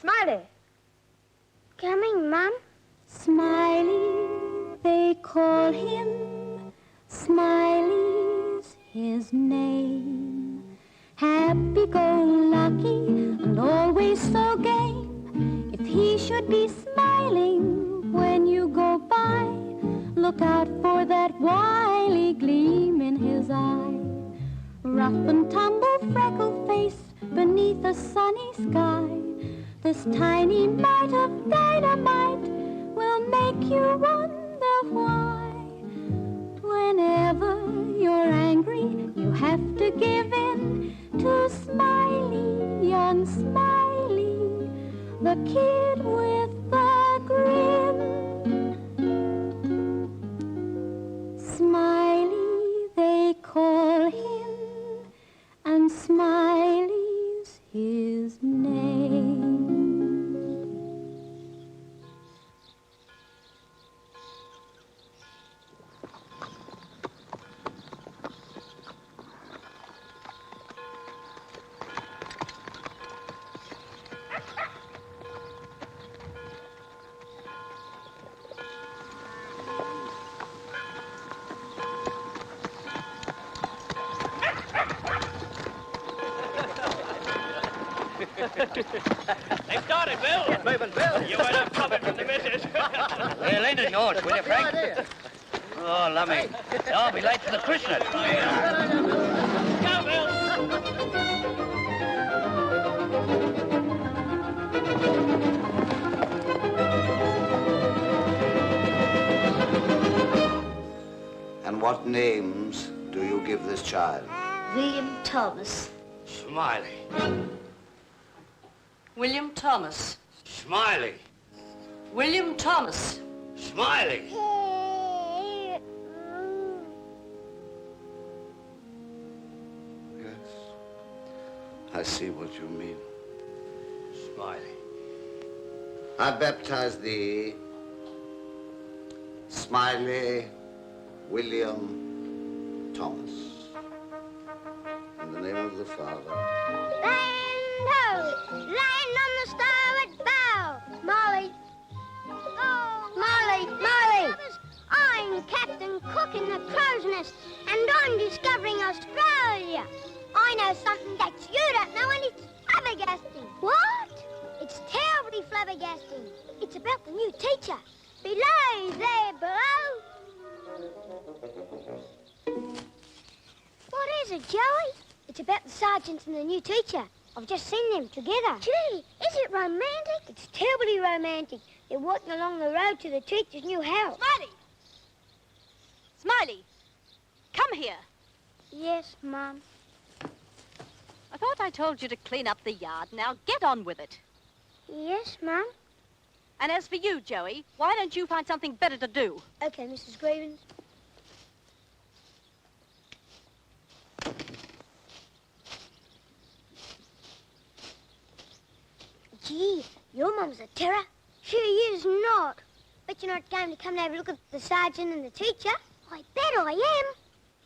Smiley. Coming, Mum. Smiley, they call him. Smiley's his name. Happy-go-lucky and always so game. If he should be smiling when you go by, look out for that wily gleam in his eye. Rough and tumble, freckle-faced beneath a sunny sky, this tiny mite of dynamite will make you wonder why. Whenever you're angry, you have to give in to Smiley, young Smiley, the kid with the grin. Smiley, they call him, and Smiley's his name. They started, Bill. Get moving, Bill. You won't have trouble from the missus. Well, ain't it yours, will you, Frank? Oh, lummy. I'll be late for the Christmas. Go, Bill. And what names do you give this child? William Thomas. Smiley. William Thomas. Smiley. William Thomas. Smiley. Yes. I see what you mean. Smiley. I baptize thee, Smiley William Thomas. In the name of the Father. Land ho! Land on the starboard bow! Molly. Oh, Molly, Molly! I'm Captain Cook in the Crow's Nest, and I'm discovering Australia. I know something that you don't know, and it's flabbergasting. What? It's terribly flabbergasting. It's about the new teacher. Below there, below. What is it, Joey? It's about the sergeant and the new teacher. I've just seen them together. Gee, is it romantic? It's terribly romantic. They're walking along the road to the teacher's new house. Smiley! Smiley, come here. Yes, Mum. I thought I told you to clean up the yard. Now get on with it. Yes, Mum. And as for you, Joey, why don't you find something better to do? Okay, Mrs. Grievance. Gee, your mum's a terror. She is not. Bet you're not going to come and have a look at the sergeant and the teacher. I bet I am.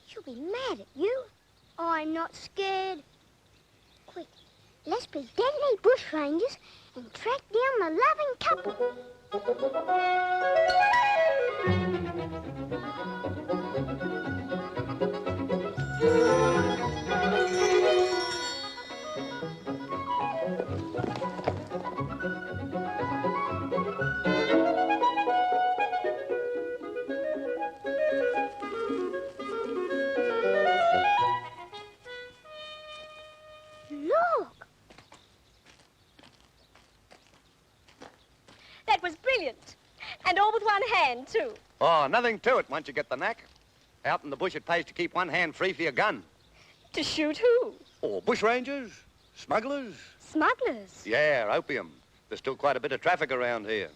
She'll be mad at you. I'm not scared. Quick, let's be deadly bushrangers and track down the loving couple. Look! That was brilliant. And all with one hand, too. Oh, nothing to it once you get the knack. Out in the bush, it pays to keep one hand free for your gun. To shoot who? Oh, bushrangers, smugglers. Smugglers. Yeah, opium. There's still quite a bit of traffic around here.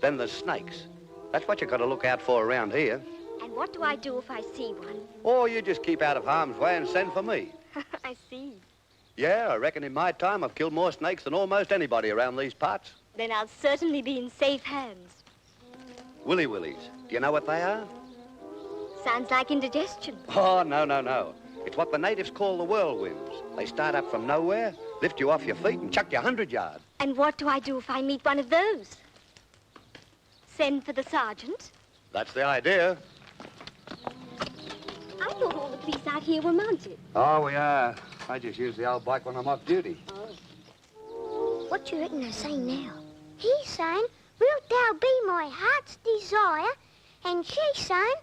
Then there's snakes. That's what you got to look out for around here. And what do I do if I see one? Or you just keep out of harm's way and send for me. I see. Yeah, I reckon in my time I've killed more snakes than almost anybody around these parts. Then I'll certainly be in safe hands. Willy Willies. Do you know what they are? Sounds like indigestion. Oh, no. It's what the natives call the whirlwinds. They start up from nowhere lift you off your feet and chuck you 100 yards. And what do I do if I meet one of those? Send for the sergeant? That's the idea. I thought all the police out here were mounted. Oh, we are. I just use the old bike when I'm off duty. What do you reckon they're saying now? He's saying, wilt thou be my heart's desire? And she's saying,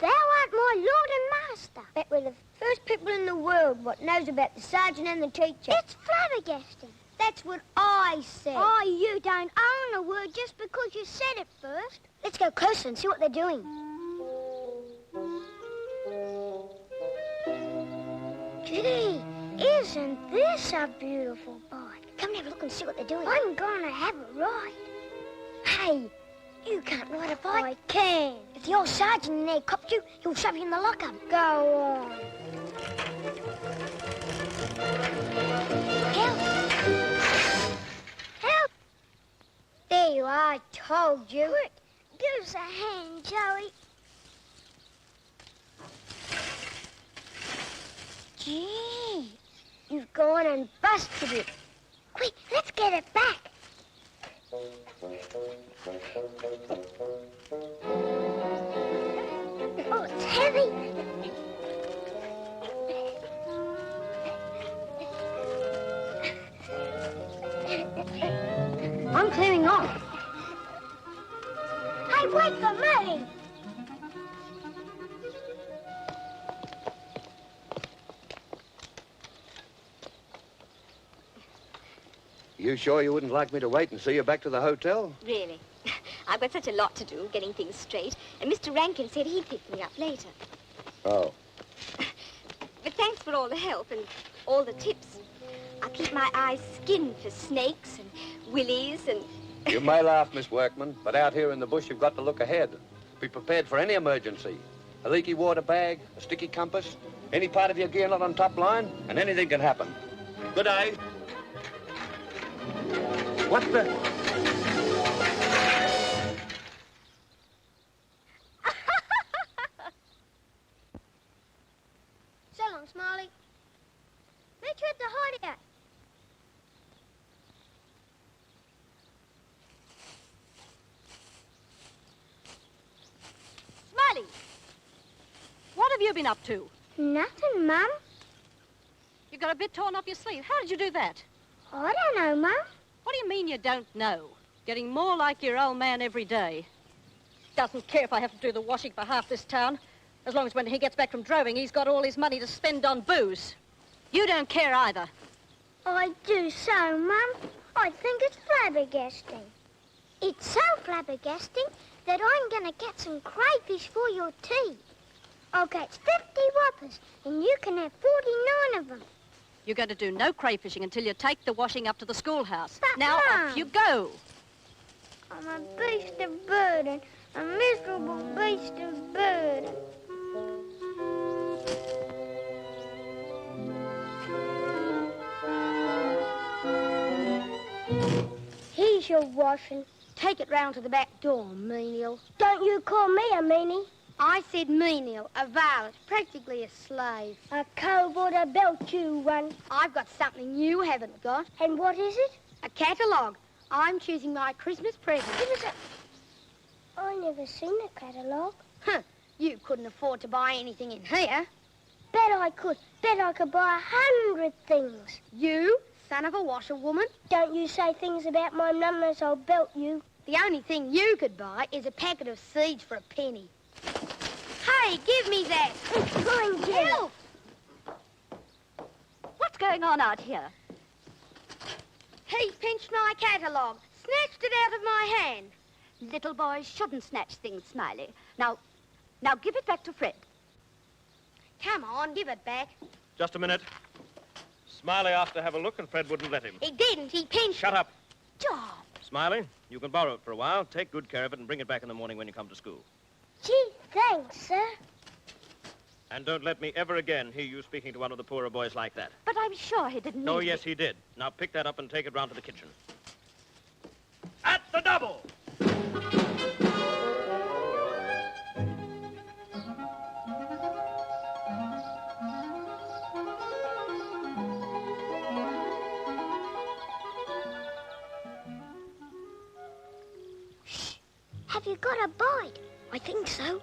thou art my lord and master. Bet we're the first people in the world what knows about the sergeant and the teacher. It's flabbergasting. That's what I said. Oh, you don't own a word just because you said it first. Let's go closer and see what they're doing. Gee, isn't this a beautiful bike? Come and have a look and see what they're doing. I'm gonna have a ride. Hey, you can't ride a bike. I can. If the old sergeant in there copped you, he'll shove you in the lockup. Go on. Help! Help! There you are, I told you. Quick, give us a hand, Joey. Gee, you've gone and busted it. Quick, let's get it back. Oh, it's heavy. I'm clearing off. Hey, wait for me. You sure you wouldn't like me to wait and see you back to the hotel? Really? I've got such a lot to do, getting things straight. And Mr. Rankin said he'd pick me up later. Oh. But thanks for all the help and all the tips. I'll keep my eyes skinned for snakes and willies and... You may laugh, Miss Workman, but out here in the bush, you've got to look ahead. Be prepared for any emergency. A leaky water bag, a sticky compass, any part of your gear not on top line, and anything can happen. Good day. What the... So long, Smiley. Meet you at the hideout. Smiley! What have you been up to? Nothing, Mum. You got a bit torn up your sleeve. How did you do that? I don't know, Mum. What do you mean you don't know? Getting more like your old man every day. Doesn't care if I have to do the washing for half this town. As long as when he gets back from droving, he's got all his money to spend on booze. You don't care either. I do so, Mum. I think it's flabbergasting. It's so flabbergasting that I'm going to get some crayfish for your tea. I'll get 50 whoppers, and you can have 49 of them. You're going to do no crayfishing until you take the washing up to the schoolhouse. But, now, Mum, off you go. I'm a beast of burden, a miserable beast of burden. Here's your washing. Take it round to the back door, menial. Don't you call me a meanie. I said menial, a varlet, practically a slave. A cove ought to belt you one. I've got something you haven't got. And what is it? A catalogue. I'm choosing my Christmas present. Give us a... I never seen a catalogue. Huh. You couldn't afford to buy anything in here. Bet I could. Bet I could buy 100 things. You, son of a washerwoman? Don't you say things about my numbers, I'll belt you. The only thing you could buy is a packet of seeds for a penny. Hey, give me that. Mind you. Help! What's going on out here? He pinched my catalogue, snatched it out of my hand. Little boys shouldn't snatch things, Smiley. Now give it back to Fred. Come on, give it back. Just a minute. Smiley asked to have a look and Fred wouldn't let him. He didn't, he pinched Shut up. Job. Smiley, you can borrow it for a while. Take good care of it and bring it back in the morning when you come to school. Gee, thanks, sir. And don't let me ever again hear you speaking to one of the poorer boys like that. But I'm sure he didn't Oh, mean to yes, he did. Now pick that up and take it round to the kitchen. At the double! Have you got a bite? I think so.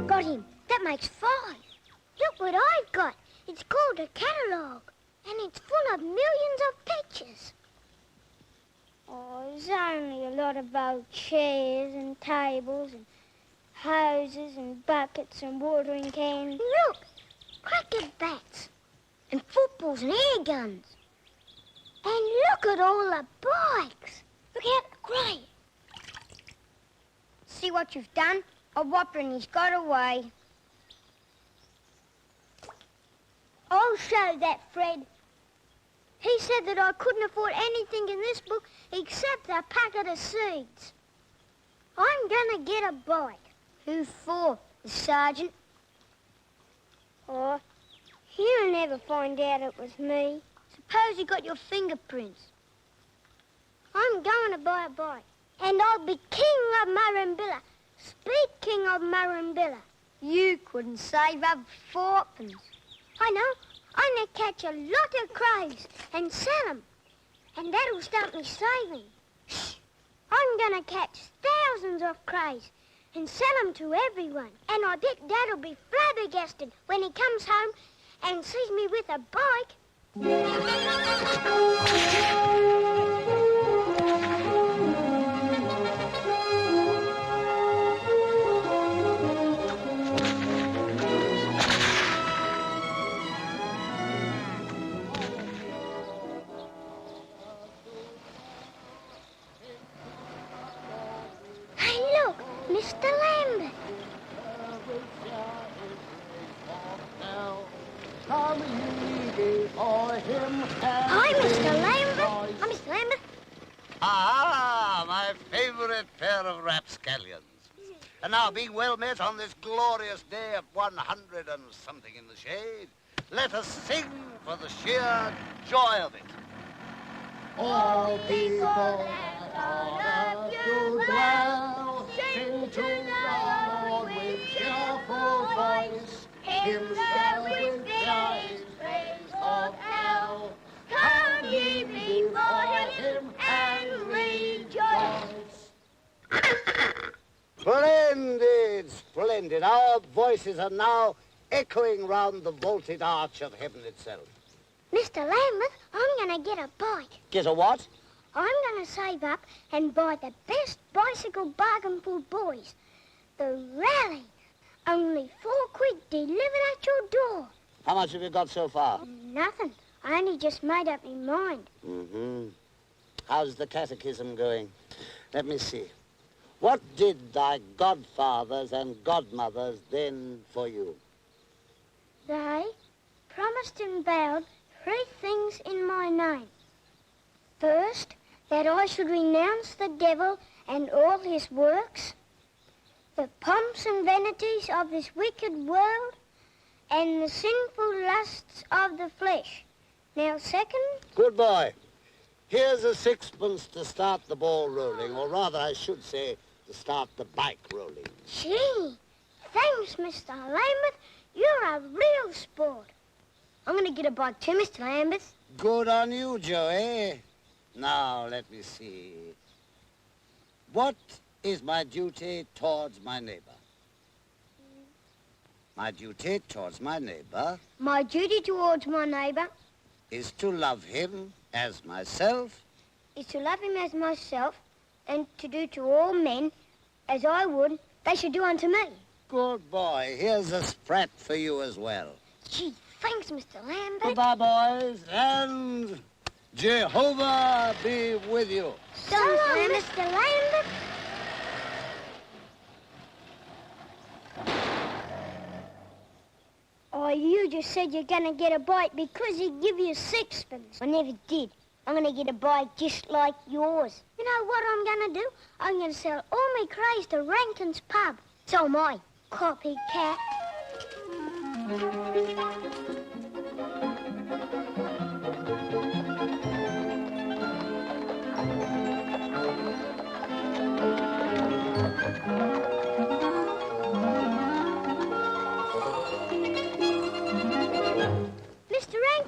Got him. That makes 5. Look what I've got. It's called a catalogue, and it's full of millions of pictures. Oh, there's only a lot of old chairs and tables and hoses and buckets and watering cans. Look, cricket bats and footballs and air guns. And look at all the bikes. Look out, Gray. See what you've done? A whopper and he's got away. I'll show that, Fred. He said that I couldn't afford anything in this book except a packet of seeds. I'm gonna get a bike. Who for? The sergeant? Oh, he'll never find out it was me. Suppose he got your fingerprints. I'm going to buy a bike. And I'll be king of Murrumbilla. Speaking of Murrumbilla, you couldn't save up 4pence. I know. I'm going to catch a lot of crows and sell them. And that'll start me saving. Shh. I'm going to catch thousands of crows and sell them to everyone. And I bet Dad'll be flabbergasted when he comes home and sees me with a bike. Mr. Lambert. Hi, Mr. Lambert. Hi, Mr. Lambert. Ah, my favourite pair of rapscallions. And now, being well met on this glorious day of 100 and something in the shade, let us sing for the sheer joy of it. All people that honor you well, sing to the Lord with cheerful voice, hymns that with days praise of hell. Come ye before him and rejoice. Splendid, splendid. Our voices are now echoing round the vaulted arch of heaven itself. Mr. Lambert, I'm going to get a bike. Get a what? I'm going to save up and buy the best bicycle bargain for boys. The Rally. Only 4 quid delivered at your door. How much have you got so far? Nothing. I only just made up my mind. Mm-hmm. How's the catechism going? Let me see. What did thy godfathers and godmothers then for you? They promised and vowed 3 things in my name. First, that I should renounce the devil and all his works, the pomps and vanities of this wicked world, and the sinful lusts of the flesh. Now, second... Good boy. Here's a 6pence to start the ball rolling, or rather, I should say, to start the bike rolling. Gee, thanks, Mr. Lambert. You're a real sport. I'm going to get a bike too, Mr. Lambert. Good on you, Joey. Now, let me see. What is my duty towards my neighbor? My duty towards my neighbor... My duty towards my neighbor... is to love him as myself... is to love him as myself, and to do to all men as I would they should do unto me. Good boy. Here's a sprat for you as well. Gee, thanks, Mr. Lambert. Goodbye, boys, and Jehovah be with you. So long, Mr. Lambert. Oh, you just said you're going to get a bike because he'd give you 6pence. I never did. I'm going to get a bike just like yours. You know what I'm going to do? I'm going to sell all my craze to Rankin's pub. So am I, copycat.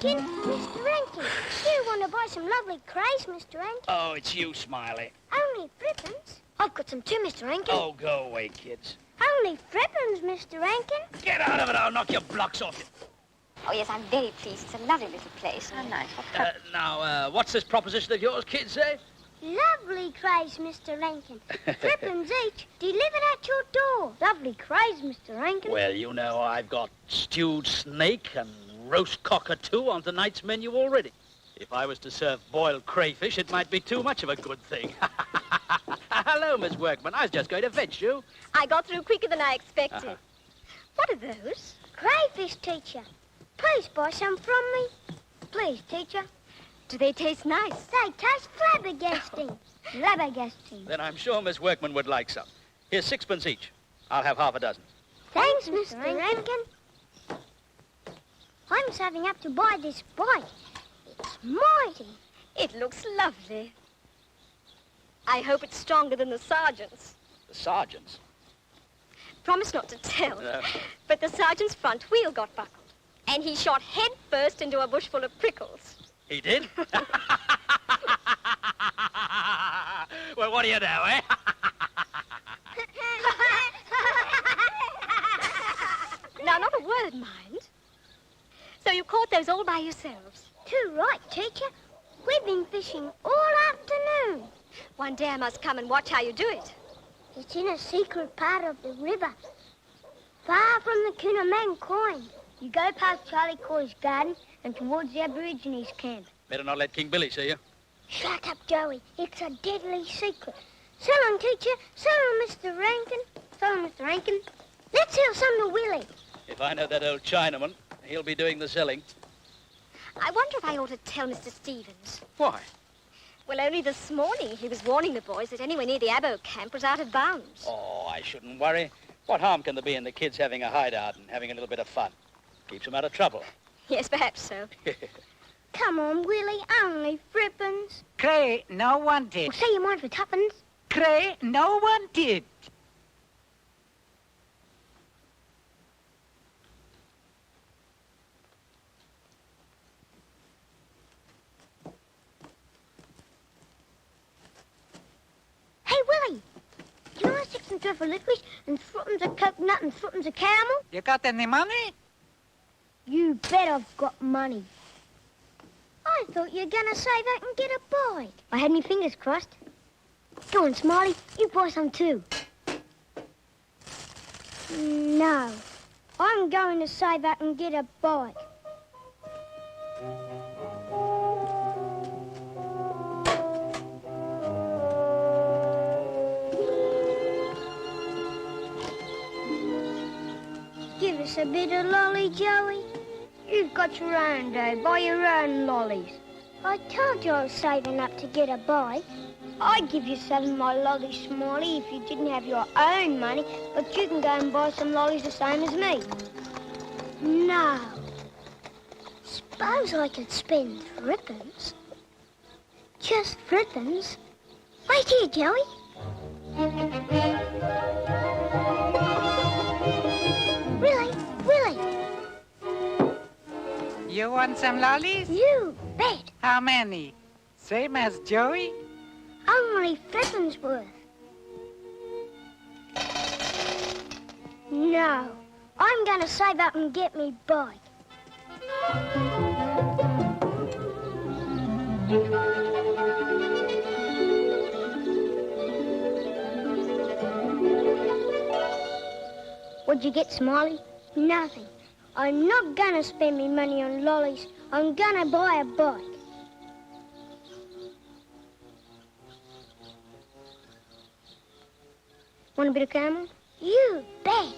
Rankin, Mr. Rankin, do you want to buy some lovely crays, Mr. Rankin? Oh, it's you, Smiley. Only threepence? I've got some too, Mr. Rankin. Oh, go away, kids. Only threepence, Mr. Rankin. Get out of it, I'll knock your blocks off you. Oh, yes, I'm very pleased. It's a lovely little place. How nice. Now, what's this proposition of yours, kids, eh? Lovely crays, Mr. Rankin. Threepence each, delivered at your door. Lovely crays, Mr. Rankin. Well, you know, I've got stewed snake and roast cockatoo on tonight's menu already. If I was to serve boiled crayfish, it might be too much of a good thing. Hello, Miss Workman. I was just going to fetch you. I got through quicker than I expected. What are those? Crayfish, teacher. Please buy some from me. Please, teacher. Do they taste nice? They taste flabbergasting. Flabbergasting. Then I'm sure Miss Workman would like some. Here's 6p each. I'll have half a dozen. Thanks, Mr. Rankin. I'm saving up to buy this bike. It's mighty. It looks lovely. I hope it's stronger than the sergeant's. The sergeant's? Promise not to tell. No. But the sergeant's front wheel got buckled. And he shot head first into a bush full of prickles. He did? Well, what do you know, eh? Now, not a word, mind. So you caught those all by yourselves? Too right, teacher. We've been fishing all afternoon. One day I must come and watch how you do it. It's in a secret part of the river, far from the Coonaman coin. You go past Charlie Coy's garden and towards the Aborigines' camp. Better not let King Billy see you. Shut up, Joey. It's a deadly secret. So long, teacher. So long, Mr. Rankin. So long, Mr. Rankin. Let's sell some to Willie. If I know that old Chinaman, he'll be doing the selling. I wonder if I ought to tell Mr. Stevens. Why? Well, only this morning he was warning the boys that anywhere near the Abo camp was out of bounds. Oh, I shouldn't worry. What harm can there be in the kids having a hideout and having a little bit of fun? Keeps them out of trouble. Yes, perhaps so. Come on, Willie. Only threepence. Cray, no wanted. Well, say you mind for tuppence. Cray, no wanted. Hey, Willie. You want 6 and 12 for licorice and threepence of coconut and threepence of caramel? You got any money? You bet I've got money. I thought you were going to save up and get a bike. I had my fingers crossed. Go on, Smiley. You buy some too. No. I'm going to save up and get a bike. Give us a bit of lolly, Joey. You've got your own day. Buy your own lollies. I told you I was saving up to get a bike. I'd give you some of my lollies, Smiley, if you didn't have your own money, but you can go and buy some lollies the same as me. No. Suppose I could spend threepence. Just threepence. Wait here, Joey. Willie. You want some lollies? You bet. How many? Same as Joey? Only threepence worth. No. I'm going to save up and get me bike. What'd you get, Smiley? Nothing. I'm not going to spend me money on lollies. I'm going to buy a bike. Want a bit of caramel? You bet.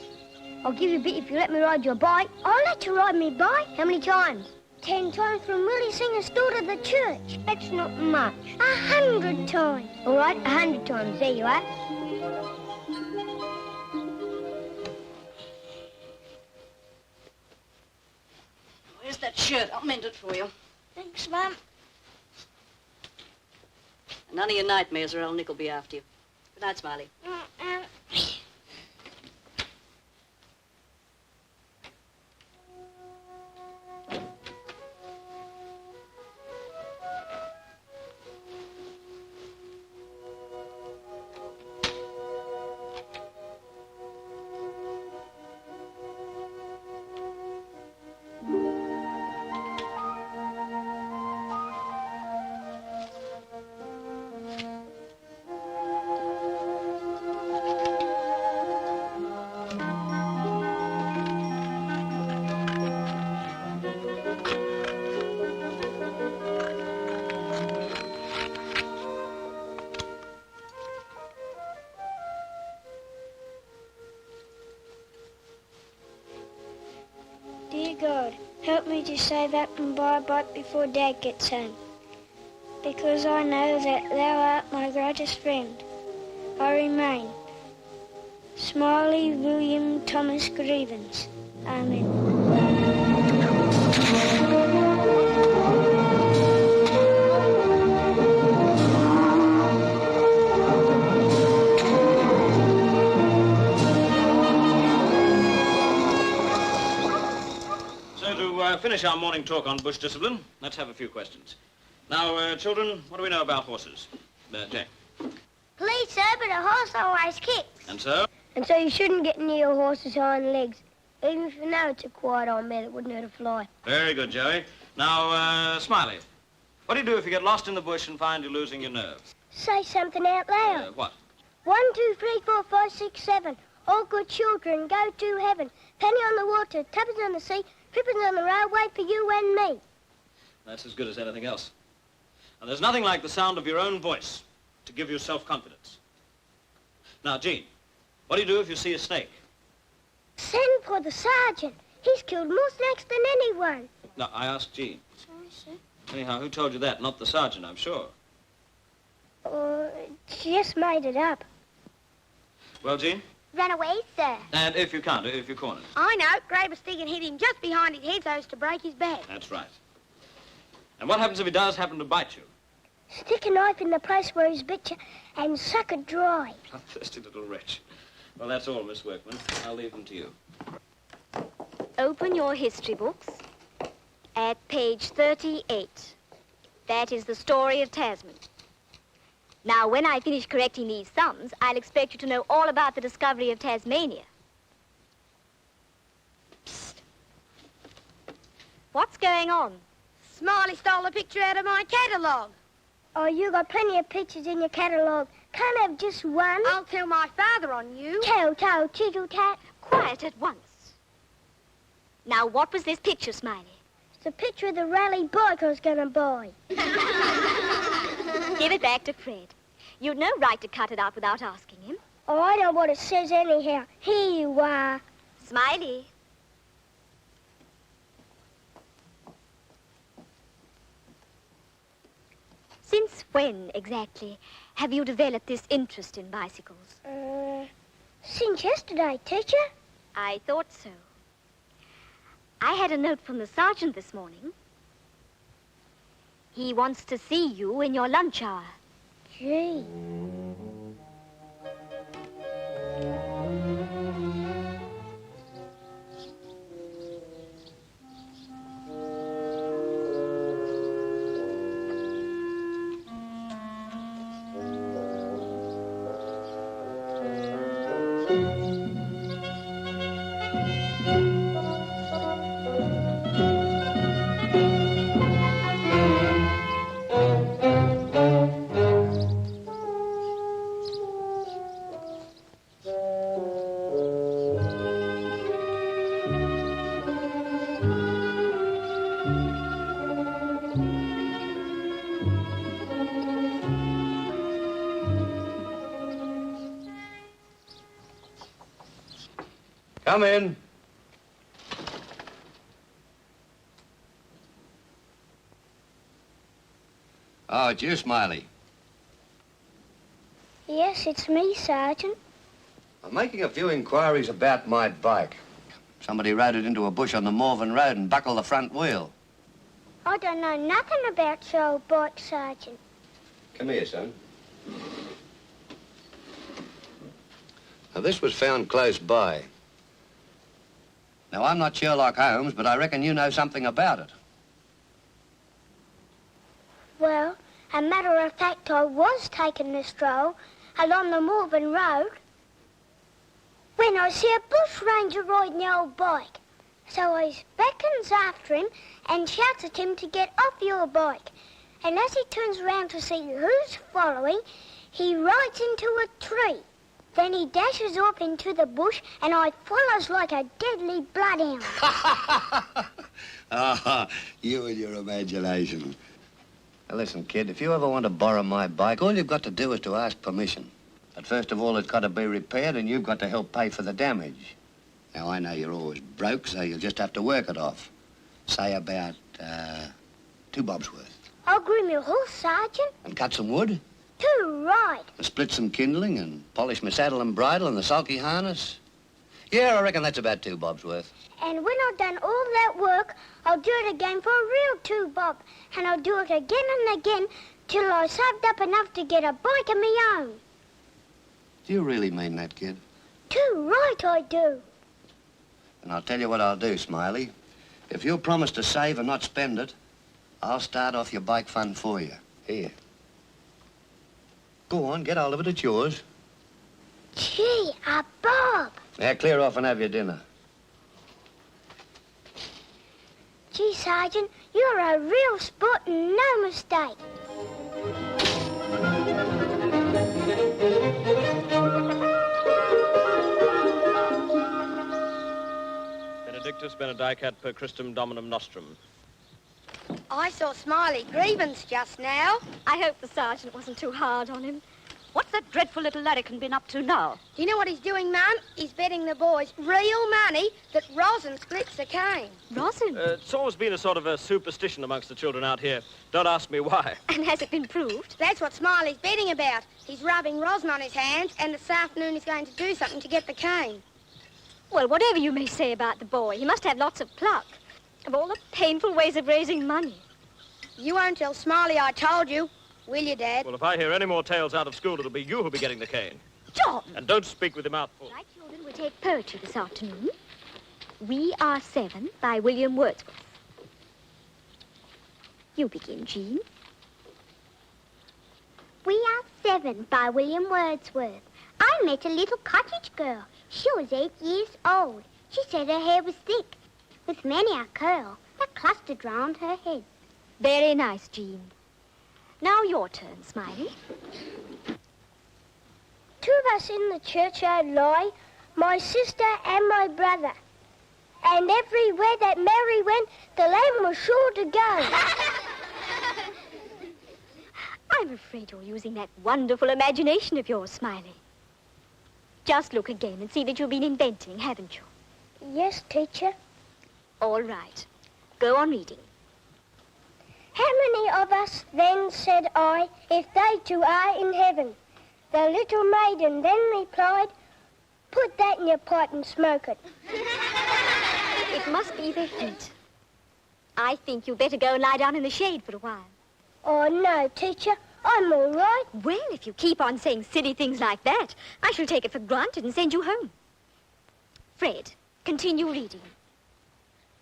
I'll give you a bit if you let me ride your bike. I'll let you ride me bike. How many times? 10 times from Willie Singer's store to the church. That's not much. 100 times. All right, 100 times. There you are. Where's that shirt? I'll mend it for you. Thanks, Mum. None of your nightmares or old Nick will be after you. Good night, Smiley. save up and buy a bike before Dad gets home. Because I know that thou art my greatest friend. I remain. Smiley William Thomas Grievance. Amen. To finish our morning talk on bush discipline, let's have a few questions. Now, children, what do we know about horses? Jack. Please, sir, but a horse always kicks. And so? And so you shouldn't get near a horse's hind legs. Even if you know it's a quiet old mare that wouldn't hurt a fly. Very good, Joey. Now, Smiley, what do you do if you get lost in the bush and find you're losing your nerves? Say something out loud. What? 1, 2, 3, 4, 5, 6, 7. All good children go to heaven. Penny on the water, tuppence on the sea, trippers on the railway for you and me. That's as good as anything else. And there's nothing like the sound of your own voice to give you self-confidence. Now, Jean, what do you do if you see a snake? Send for the sergeant. He's killed more snakes than anyone. No, I asked Jean. Sorry, sir. Anyhow, who told you that? Not the sergeant, I'm sure. She just made it up. Well, Jean? Run away, sir. And if you can't, if you're cornered. I know. Grab a stick and hit him just behind his head so as to break his back. That's right. And what happens if he does happen to bite you? Stick a knife in the place where he's bit you and suck it dry. Bloodthirsty little wretch. Well, that's all, Miss Workman. I'll leave them to you. Open your history books at page 38. That is the story of Tasman. Now, when I finish correcting these sums, I'll expect you to know all about the discovery of Tasmania. Psst. What's going on? Smiley stole a picture out of my catalogue. Oh, you got plenty of pictures in your catalogue. Can't have just one. I'll tell my father on you. Toe, tittle, tat. Quiet at once. Now, what was this picture, Smiley? It's a picture of the rally bike I was going to buy. Give it back to Fred. You'd no right to cut it out without asking him. Oh, I know what it says anyhow. Here you are. Smiley. Since when, exactly, have you developed this interest in bicycles? Since yesterday, teacher. I thought so. I had a note from the sergeant this morning. He wants to see you in your lunch hour. Gee. Come in. Oh, it's you, Smiley. Yes, it's me, Sergeant. I'm making a few inquiries about my bike. Somebody rode it into a bush on the Morven Road and buckled the front wheel. I don't know nothing about your old bike, Sergeant. Come here, son. Now, this was found close by. Now, I'm not Sherlock Holmes, but I reckon you know something about it. Well, a matter of fact, I was taking a stroll along the Morven Road when I see a bush ranger riding the old bike. So I beckons after him and shouts at him to get off your bike. And as he turns around to see who's following, he rides into a tree. Then he dashes off into the bush, and I follows like a deadly bloodhound. Ah, you and your imagination. Now, listen, kid, if you ever want to borrow my bike, all you've got to do is to ask permission. But first of all, it's got to be repaired, and you've got to help pay for the damage. Now, I know you're always broke, so you'll just have to work it off. Say about 2 bobs worth. I'll groom your horse, Sergeant. And cut some wood. 2 right. And split some kindling and polish my saddle and bridle and the sulky harness. Yeah, I reckon that's about 2 bobs worth. And when I've done all that work, I'll do it again for a real 2 bob. And I'll do it again and again till I saved up enough to get a bike of my own. Do you really mean that, kid? 2 right, I do. And I'll tell you what I'll do, Smiley. If you'll promise to save and not spend it, I'll start off your bike fund for you. Here. Go on, get hold of it. It's yours. Gee, a bob. Now, clear off and have your dinner. Gee, Sergeant, you're a real sport and no mistake. Benedictus benedicat per Christum Dominum Nostrum. I saw Smiley grievance just now. I hope the sergeant wasn't too hard on him. What's that dreadful little larrikin been up to now? Do you know what he's doing, Mum? He's betting the boys real money that rosin splits the cane. Rosin? It's always been a sort of a superstition amongst the children out here. Don't ask me why. And has it been proved? That's what Smiley's betting about. He's rubbing rosin on his hands, and this afternoon he's going to do something to get the cane. Well, whatever you may say about the boy, he must have lots of pluck. Of all the painful ways of raising money. You won't tell Smiley I told you, will you, Dad? Well, if I hear any more tales out of school, it'll be you who'll be getting the cane. John! And don't speak with your mouth full. Right, children, we'll take poetry this afternoon. We Are 7 by William Wordsworth. You begin, Jean. We Are 7 by William Wordsworth. I met a little cottage girl. She was 8 years old. She said her hair was thick, with many a curl that clustered round her head. Very nice, Jean. Now your turn, Smiley. 2 of us in the churchyard lie, my sister and my brother. And everywhere that Mary went, the lamb was sure to go. I'm afraid you're using that wonderful imagination of yours, Smiley. Just look again and see that you've been inventing, haven't you? Yes, teacher. All right. Go on reading. How many of us then, said I, if they 2 are in heaven? The little maiden then replied, put that in your pipe and smoke it. It must be the heat. I think you'd better go and lie down in the shade for a while. Oh, no, teacher, I'm all right. Well, if you keep on saying silly things like that, I shall take it for granted and send you home. Fred, continue reading.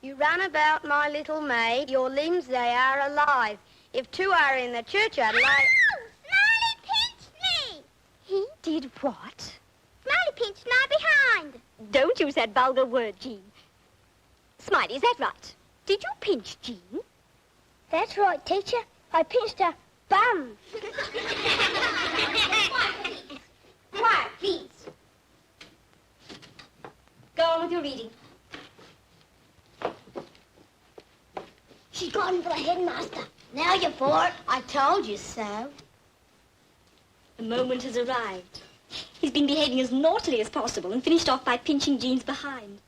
You run about, my little maid, your limbs they are alive. If 2 are in the churchyard, lie... Smiley pinched me! He did what? Smiley pinched my behind. Don't use that vulgar word, Jean. Smiley, is that right? Did you pinch Jean? That's right, teacher. I pinched her bum. Quiet, please. Go on with your reading. She's gone for the headmaster. Now you're for it. I told you so. The moment has arrived. He's been behaving as naughtily as possible and finished off by pinching Jean's behind.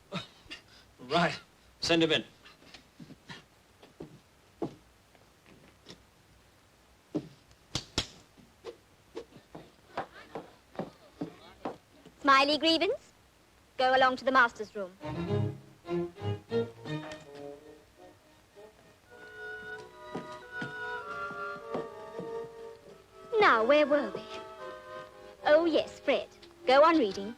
Right. Send him in. Smiley grievance? Go along to the master's room. Now, where were we? Oh, yes, Fred. Go on reading.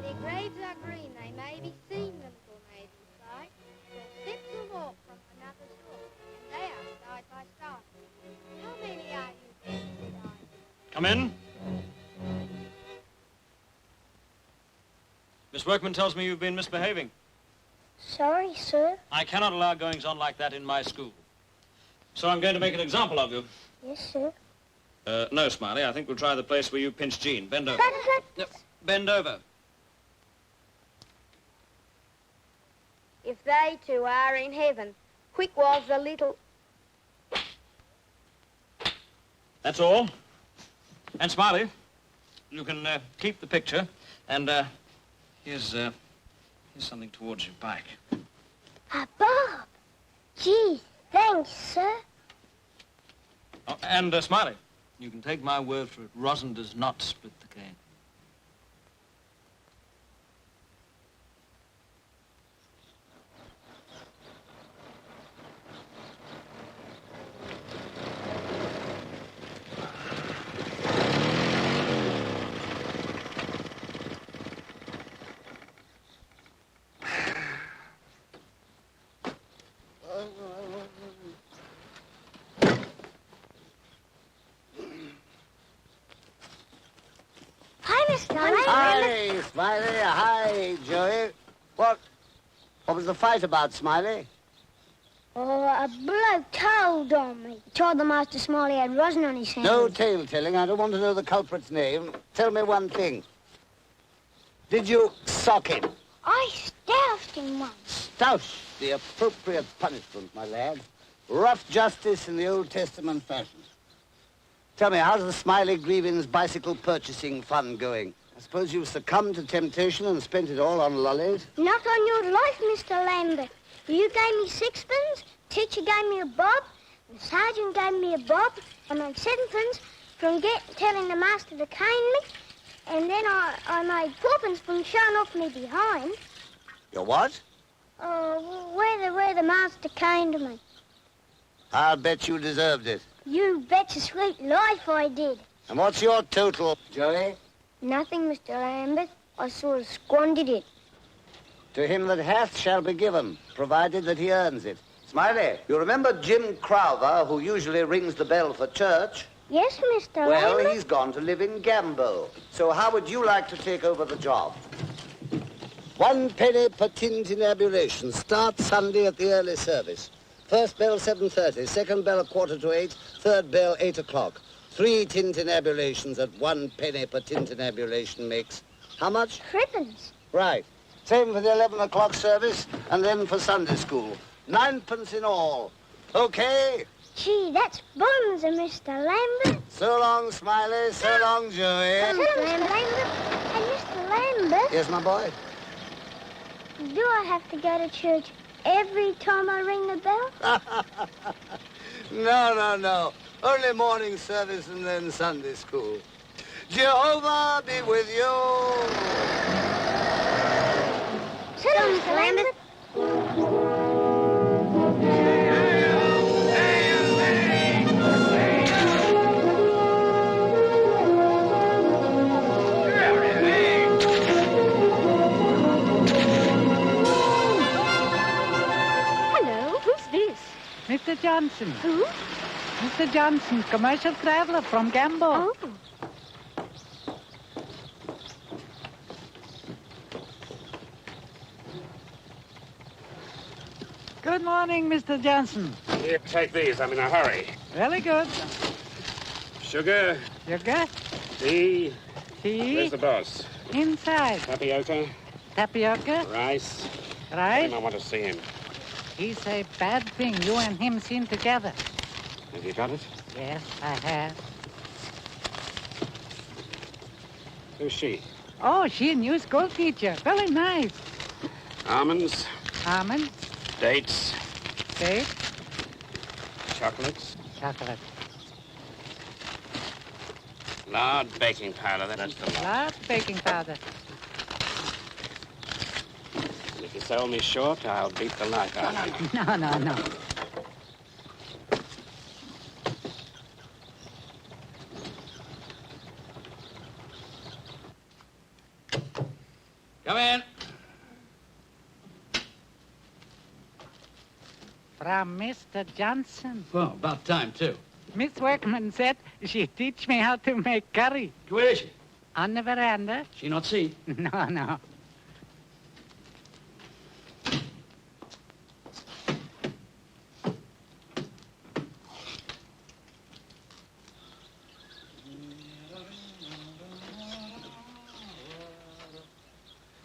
Their graves are green, they may be seen, the little maidens sigh. Their steps will walk from another's door, and they are side by side. How many are you, then, said I? Come in. Miss Workman tells me you've been misbehaving. Sorry, sir. I cannot allow goings-on like that in my school. So I'm going to make an example of you. Yes, sir. No, Smiley, I think we'll try the place where you pinched Jean. Bend over. No, bend over. If they 2 are in heaven, quick was the little... That's all. And Smiley, you can keep the picture, and here's something towards your bike. A bob. Gee, thanks, sir. Oh, and, Smiley, you can take my word for it. Rosin does not split the cane. Hi, Mr. Lambert. Hi, Smiley. Hi, Joey. What was the fight about, Smiley? Oh, a bloke told on me. He told the Master Smiley had rosin on his hands. No tale-telling. I don't want to know the culprit's name. Tell me one thing. Did you sock him? I stoused him once. Stoush, the appropriate punishment, my lad. Rough justice in the Old Testament fashion. Tell me, how's the Smiley Grievins bicycle purchasing fund going? I suppose you've succumbed to temptation and spent it all on lollies? Not on your life, Mr. Lambert. You gave me sixpence, teacher gave me a bob, the sergeant gave me a bob. I made sevenpence from telling the master to cane me, and then I made fourpence from showing off me behind. Your what? Oh, where the master caned me. I'll bet you deserved it. You bet your sweet life I did. And what's your total, Joey? Nothing, Mr. Lambert. I sort of squandered it. To him that hath shall be given, provided that he earns it. Smiley, you remember Jim Crowther, who usually rings the bell for church? Yes, Mr. Well, Lambert. he's gone to live in Gambo. So how would you like to take over the job? 1 penny per tintinabulation. Start Sunday at the early service. First bell 7:30, second bell 7:45, third bell 8 o'clock. 3 tintinabulations at 1 penny per tintinabulation makes how much? Threepence. Right. Same for the 11 o'clock service and then for Sunday school. 9pence in all. Okay? Gee, that's bonza, Mr. Lambert. So long, Smiley. So long, Joey. So long, Mr. Lambert. And Mr. Lambert, Yes, my boy? do I have to go to church every time I ring the bell? No. Only morning service and then Sunday school. Jehovah be with you. So long, Mr. Lambert. Hello, who's this? Mr. Johnson. Who? Mr. Johnson, commercial traveler from Gambo. Oh. Good morning, Mr. Johnson. Here, take these. I'm in a hurry. Very good. Sugar, Sugar, tea. tea, Where's the boss? inside. Tapioca, Tapioca, rice. right? I want to see him. He's a bad thing, you and him seen together. Have you got it? Yes, I have. Who's she? Oh, she a new school teacher. Very nice. Almonds, Almond, dates, cake, chocolates, chocolate. lard, baking powder. That's the lot. Lot baking powder. And if you sell me short, I'll beat the life out of you. No. Come in. From Mr. Johnson. Well, about time, too. Miss Workman said she teach me how to make curry. Where is she? On the veranda. She not see? No.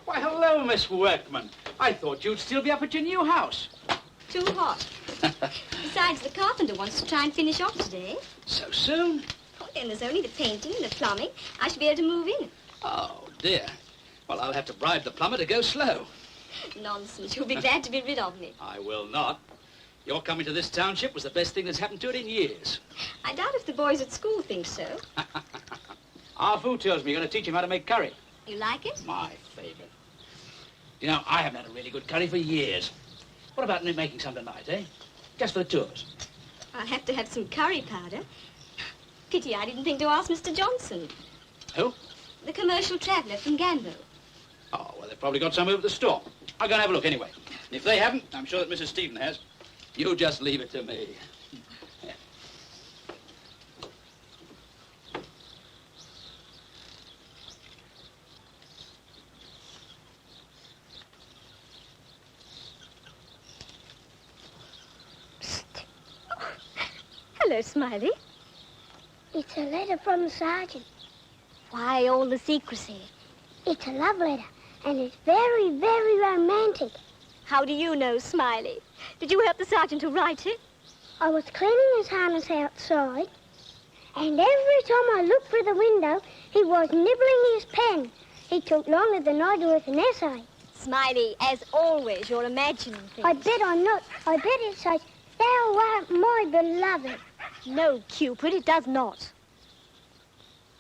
Why, hello, Miss Workman. I thought you'd still be up at your new house. Too hot. Besides, the carpenter wants to try and finish off today. So soon? Oh, then there's only the painting and the plumbing. I should be able to move in. Oh, dear. Well, I'll have to bribe the plumber to go slow. Nonsense. You'll be glad to be rid of me. I will not. Your coming to this township was the best thing that's happened to it in years. I doubt if the boys at school think so. Our food tells me you're going to teach him how to make curry. You like it? My favourite. You know, I haven't had a really good curry for years. What about making some tonight, eh? Just for the two of us. I'll have to have some curry powder. Pity I didn't think to ask Mr. Johnson. Who? The commercial traveller from Ganville. Oh, well, they've probably got some over at the store. I'll go and have a look anyway. If they haven't, I'm sure that Mrs. Stephen has. You just leave it to me. Hello, Smiley. It's a letter from the sergeant. Why all the secrecy? It's a love letter, and it's very, very romantic. How do you know, Smiley? Did you help the sergeant to write it? I was cleaning his harness outside, and every time I looked through the window, he was nibbling his pen. He took longer than I do with an essay. Smiley, as always, you're imagining things. I bet I'm not. I bet it says, "Thou art my beloved." No, Cupid, it does not.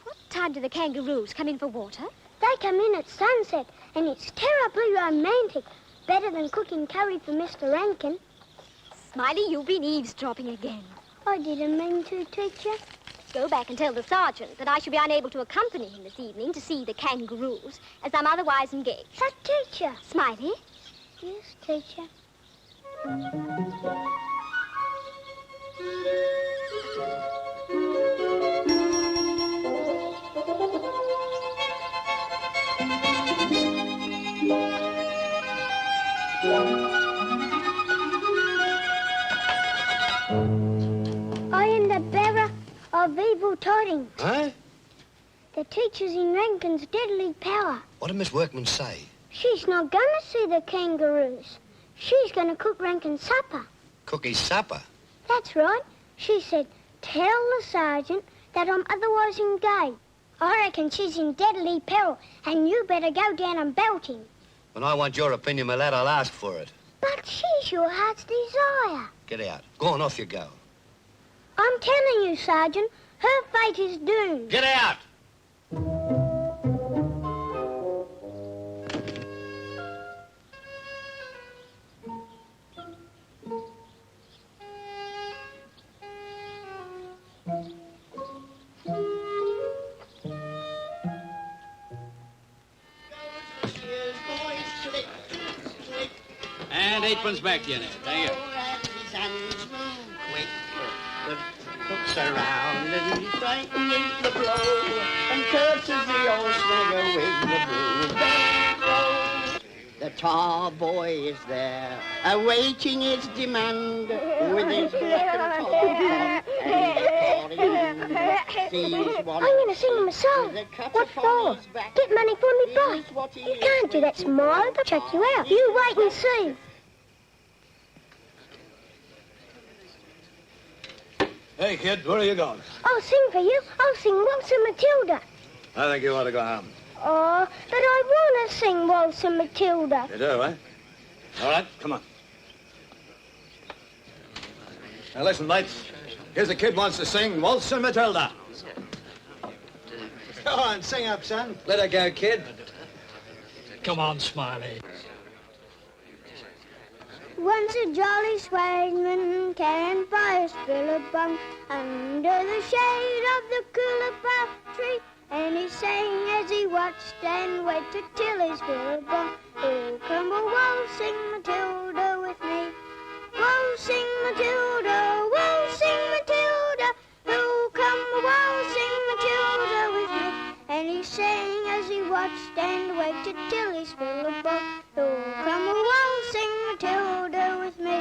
What time do the kangaroos come in for water? They come in at sunset, and it's terribly romantic. Better than cooking curry for Mr. Rankin. Smiley, you've been eavesdropping again. I didn't mean to, teacher. Go back and tell the sergeant that I shall be unable to accompany him this evening to see the kangaroos, as I'm otherwise engaged. But, teacher. Smiley? Yes, teacher. I am the bearer of evil tidings. Huh? The teacher's in Rankin's deadly power. What did Miss Workman say? She's not going to see the kangaroos. She's going to cook Rankin's supper. Cook his supper? That's right. She said, tell the sergeant that I'm otherwise engaged. I reckon she's in deadly peril, and you better go down and belt him. When I want your opinion, my lad, I'll ask for it. But she's your heart's desire. Get out. Go on, off you go. I'm telling you, Sergeant, her fate is doomed. Get out! And 8 back to you, Ned. Thank you. The cooks around and frightening the blow, and curses the old snagger with the blue. The tall boy is there, awaiting his demand, with his black and I'm going to sing him a song. What for? Get money for me boss. You can't do that, Smiley. They'll check you out. You wait and see. Hey, kid, where are you going? I'll sing for you. I'll sing Waltz and Matilda. I think you ought to go home. Oh, but I want to sing Waltz and Matilda. You do, eh? All right, come on. Now, listen, mates. Here's a kid wants to sing Waltz and Matilda. Go on, sing up, son. Let her go, kid. Come on, Smiley. Once a jolly swainman carrying fire billabong under the shade of the coolabah tree, and he sang as he watched and waited till his billabong. Oh, come a waltzing Matilda with me. Waltzing Matilda, waltzing Matilda. Oh, come a waltzing Matilda with me. And he sang as he watched and waited till his billabong. Oh, come a waltzing Matilda with me.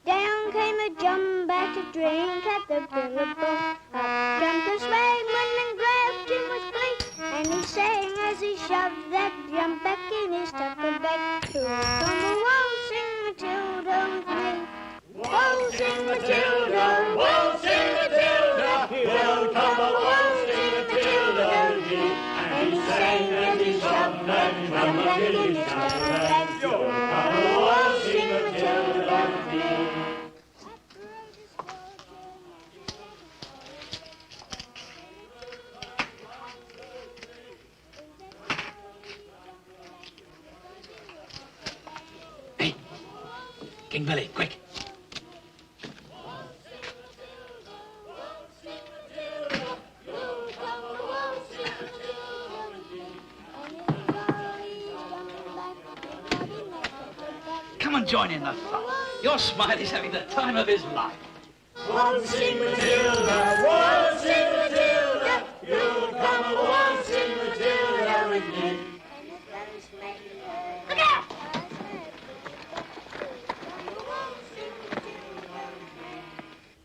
Down came a jump back to drink at the billabong. Up jumped the swagman and grabbed him with glee, and he sang as he shoved that jump back in his tucker bag. Oh, come a waltzing Matilda with me. Waltzing Matilda, waltzing Matilda, well, come a waltzing Matilda with me. And he sang as he shoved that jump back in his tucker bag. Oh, come a waltzing Matilda with me. King Billy, quick. Come and join in the fun. Your Smiley's having the time of his life. Waltzing Matilda, waltzing Matilda, you'll come a waltzing Matilda with me. Look out!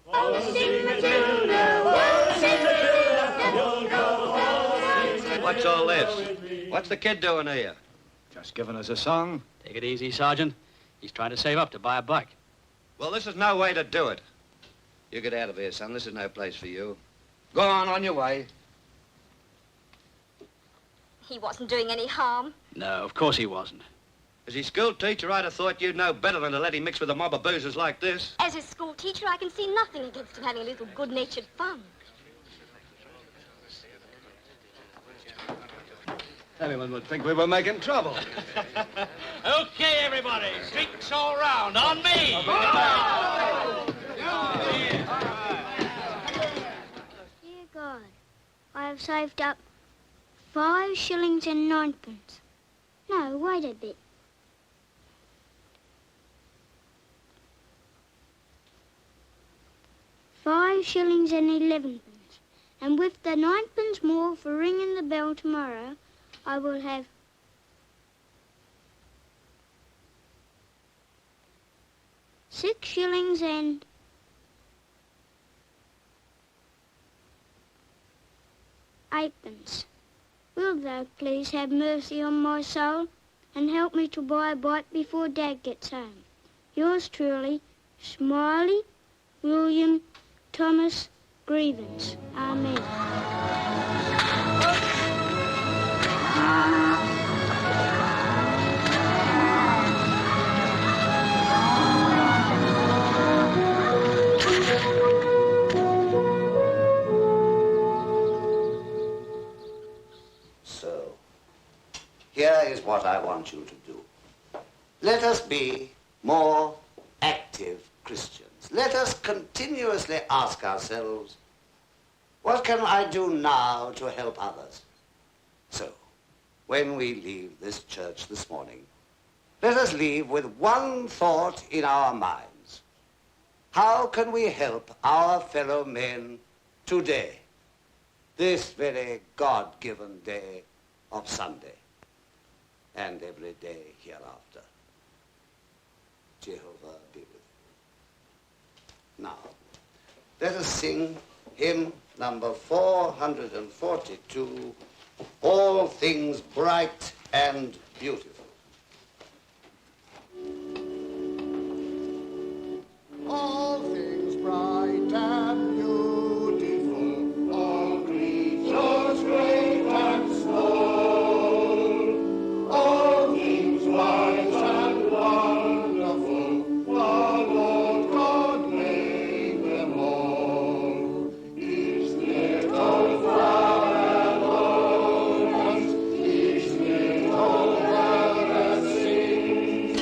Waltzing Matilda, waltzing Matilda, you'll come a waltzing. What's all this? What's the kid doing here? Just giving us a song. Take it easy, Sergeant. He's trying to save up to buy a bike. Well, this is no way to do it. You get out of here, son. This is no place for you. Go on your way. He wasn't doing any harm. No, of course he wasn't. As his school teacher, I'd have thought you'd know better than to let him mix with a mob of boozers like this. As his school teacher, I can see nothing against him having a little good-natured fun. Anyone would think we were making trouble. Okay, everybody, drinks all round on me. Dear God, I have saved up 5 shillings and 9pence. No, wait a bit. £5 and 11pence. And with the 9pence more for ringing the bell tomorrow, I will have £6 and 8pence. Will thou please have mercy on my soul and help me to buy a bike before Dad gets home? Yours truly, Smiley, William Thomas Grievance. Amen. So, here is what I want you to do. Let us be more active Christians. Let us continuously ask ourselves, what can I do now to help others? So, when we leave this church this morning, let us leave with one thought in our minds. How can we help our fellow men today, this very God-given day of Sunday, and every day hereafter? Jehovah be with you. Now, let us sing hymn number 442, All Things Bright and Beautiful. All things bright and beautiful, all creatures great and small, all things wise and wonderful, the Lord God made them all. Each little flower and locust, each little bird that sings,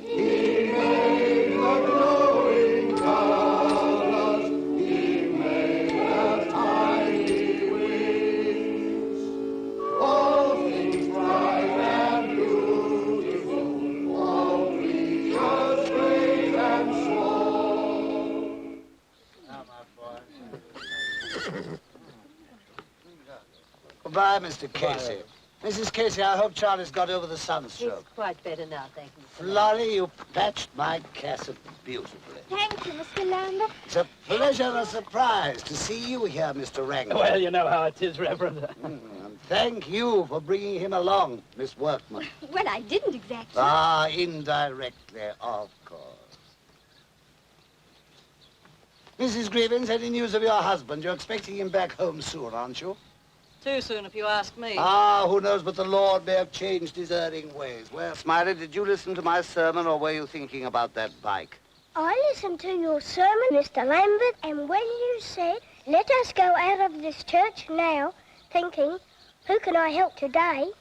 He made the glowing colors, He made the tiny wings. All things bright and beautiful, all creatures great and small. Goodbye, Mr. Casey. Mrs. Casey, I hope Charlie's got over the sunstroke. It's quite better now, thank you. Florrie, you patched my cassock beautifully. Thank you, Mr. Lambert. It's a pleasure and a surprise to see you here, Mr. Wrangler. Well, you know how it is, Reverend. And thank you for bringing him along, Miss Workman. Well, I didn't exactly. Ah, indirectly, of course. Mrs. Grievance, any news of your husband? You're expecting him back home soon, aren't you? Too soon, if you ask me. Ah, who knows but the Lord may have changed his erring ways. Well, Smiley, did you listen to my sermon, or were you thinking about that bike? I listened to your sermon, Mr. Lambert, and when you said, let us go out of this church now, thinking, who can I help today?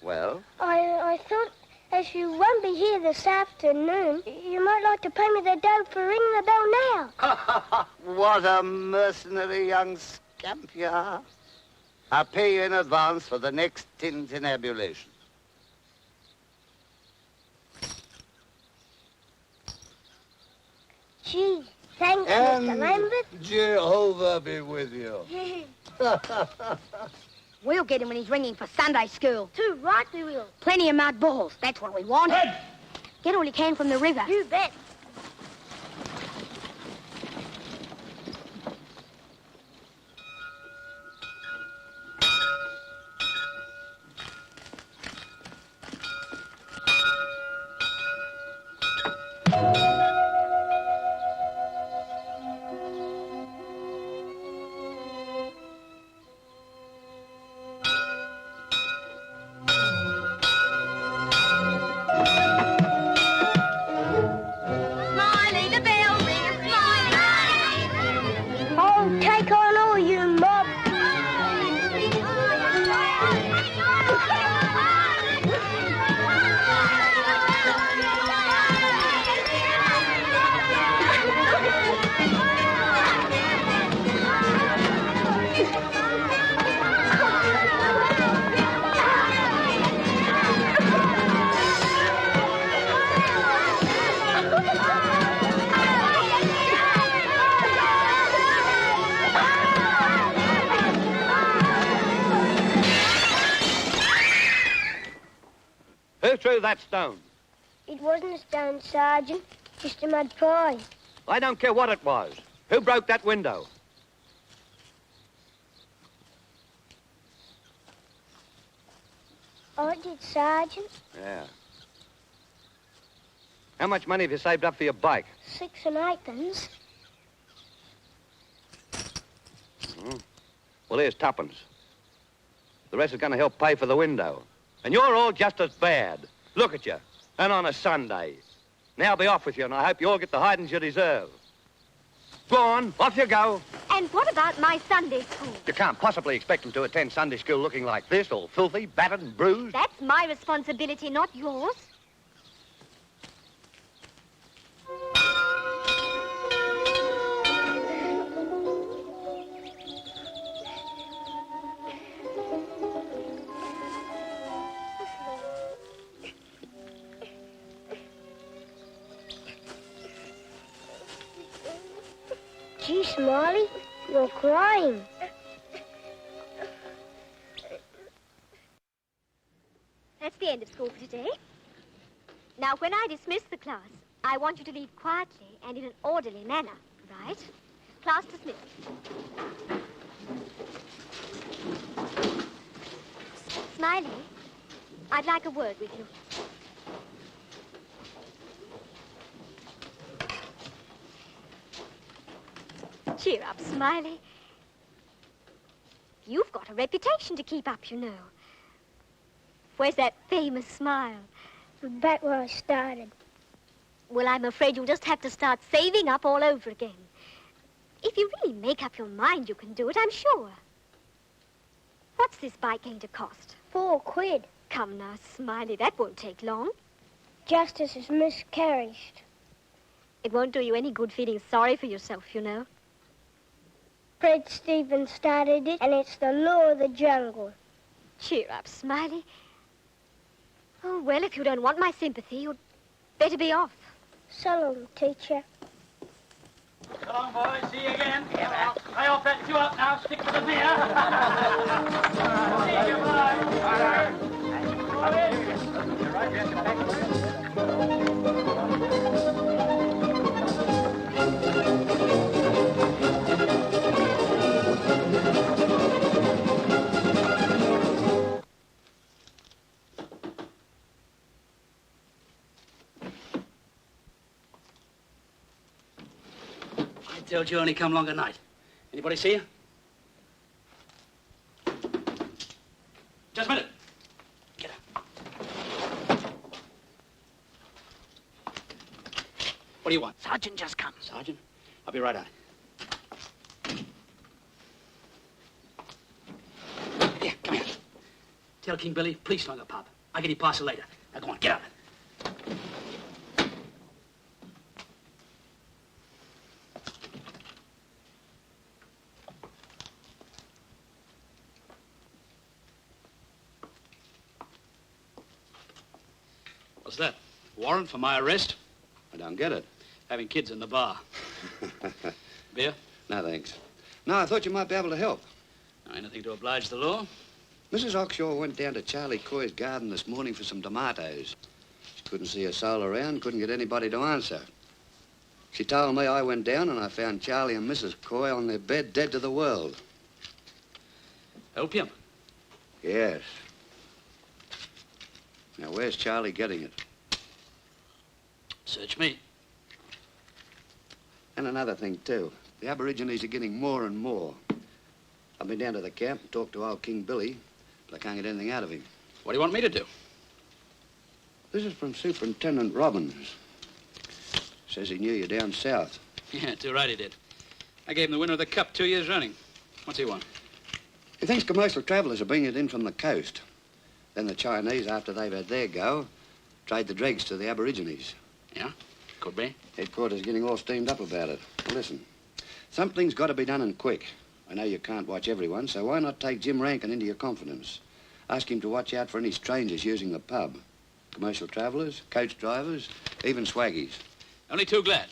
Well? I thought As you won't be here this afternoon, you might like to pay me the dough for ringing the bell now. What a mercenary young scamp you are. I'll pay you in advance for the next tintinnabulation. Gee, thanks, And Mr. Lambert. Jehovah be with you. We'll get him when he's ringing for Sunday school. Too right we will. Plenty of mud balls. That's what we want. Ed! Get all you can from the river. You bet. Smiley, the bell ringer, Smiley. Oh, take on all you mob. Who threw that stone? It wasn't a stone, Sergeant. Just a mud pie. I don't care what it was. Who broke that window? I did, Sergeant. Yeah. How much money have you saved up for your bike? 6 1/8. Well, here's tuppence. The rest is going to help pay for the window. And you're all just as bad. Look at you. And on a Sunday. Now be off with you, and I hope you all get the hidings you deserve. Go on, off you go. And what about my Sunday school? You can't possibly expect them to attend Sunday school looking like this, all filthy, battered and bruised. That's my responsibility, not yours. Gee, Smiley, you're crying. That's the end of school for today. Now, when I dismiss the class, I want you to leave quietly and in an orderly manner, right? Class dismissed. Smiley, I'd like a word with you. Cheer up, Smiley. You've got a reputation to keep up, you know. Where's that famous smile? Back where I started. Well, I'm afraid you'll just have to start saving up all over again. If you really make up your mind you can do it, I'm sure. What's this bike going to cost? 4 quid. Come now, Smiley, that won't take long. Justice is miscarried. It won't do you any good feeling sorry for yourself, you know. Fred Stevens started it, and it's the law of the jungle. Cheer up, Smiley. Oh, well, if you don't want my sympathy, you'd better be off. So long, teacher. So long, boys. See you again. I off that you up now. Stick to the beer. See you, I told you only come along at night. Anybody see you? Just a minute. Get up. What do you want? Sergeant just come. Sergeant? I'll be right out. Here, come here. Tell King Billy, please slung a pop. I'll get your parcel later. Now, go on, get out. What's that? Warrant for my arrest? I don't get it. Having kids in the bar. Beer? No, thanks. No, I thought you might be able to help. Anything to oblige the law? Mrs. Oxshore went down to Charlie Coy's garden this morning for some tomatoes. She couldn't see a soul around, couldn't get anybody to answer. She told me I went down and I found Charlie and Mrs. Coy on their bed, dead to the world. Opium? Yes. Now, where's Charlie getting it? Search me. And another thing, too. The Aborigines are getting more and more. I've been down to the camp and talked to old King Billy, but I can't get anything out of him. What do you want me to do? This is from Superintendent Robbins. Says he knew you down south. Yeah, too right he did. I gave him the winner of the cup 2 years running. What's he want? He thinks commercial travellers are bringing it in from the coast. Then the Chinese, after they've had their go, trade the dregs to the Aborigines. Yeah? Could be. Headquarters is getting all steamed up about it. Well, listen, something's got to be done and quick. I know you can't watch everyone, so why not take Jim Rankin into your confidence? Ask him to watch out for any strangers using the pub. Commercial travellers, coach drivers, even swaggies. Only too glad.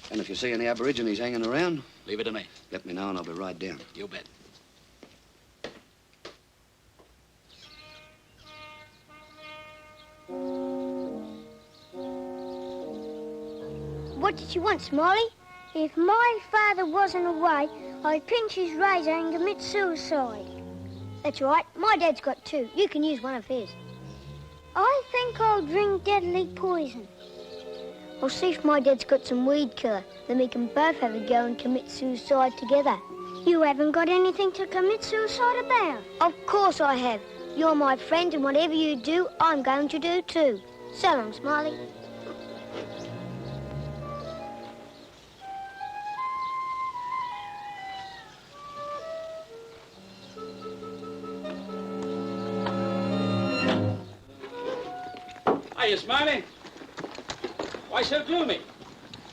And if you see any Aborigines hanging around... Leave it to me. Let me know and I'll be right down. You bet. What did you want, Smiley? If my father wasn't away, I'd pinch his razor and commit suicide. That's right. My dad's got two. You can use one of his. I think I'll drink deadly poison. I'll see if my dad's got some weed killer. Then we can both have a go and commit suicide together. You haven't got anything to commit suicide about. Of course I have. You're my friend, and whatever you do, I'm going to do too. So long, Smiley. Hiya, Smiley. Why so gloomy?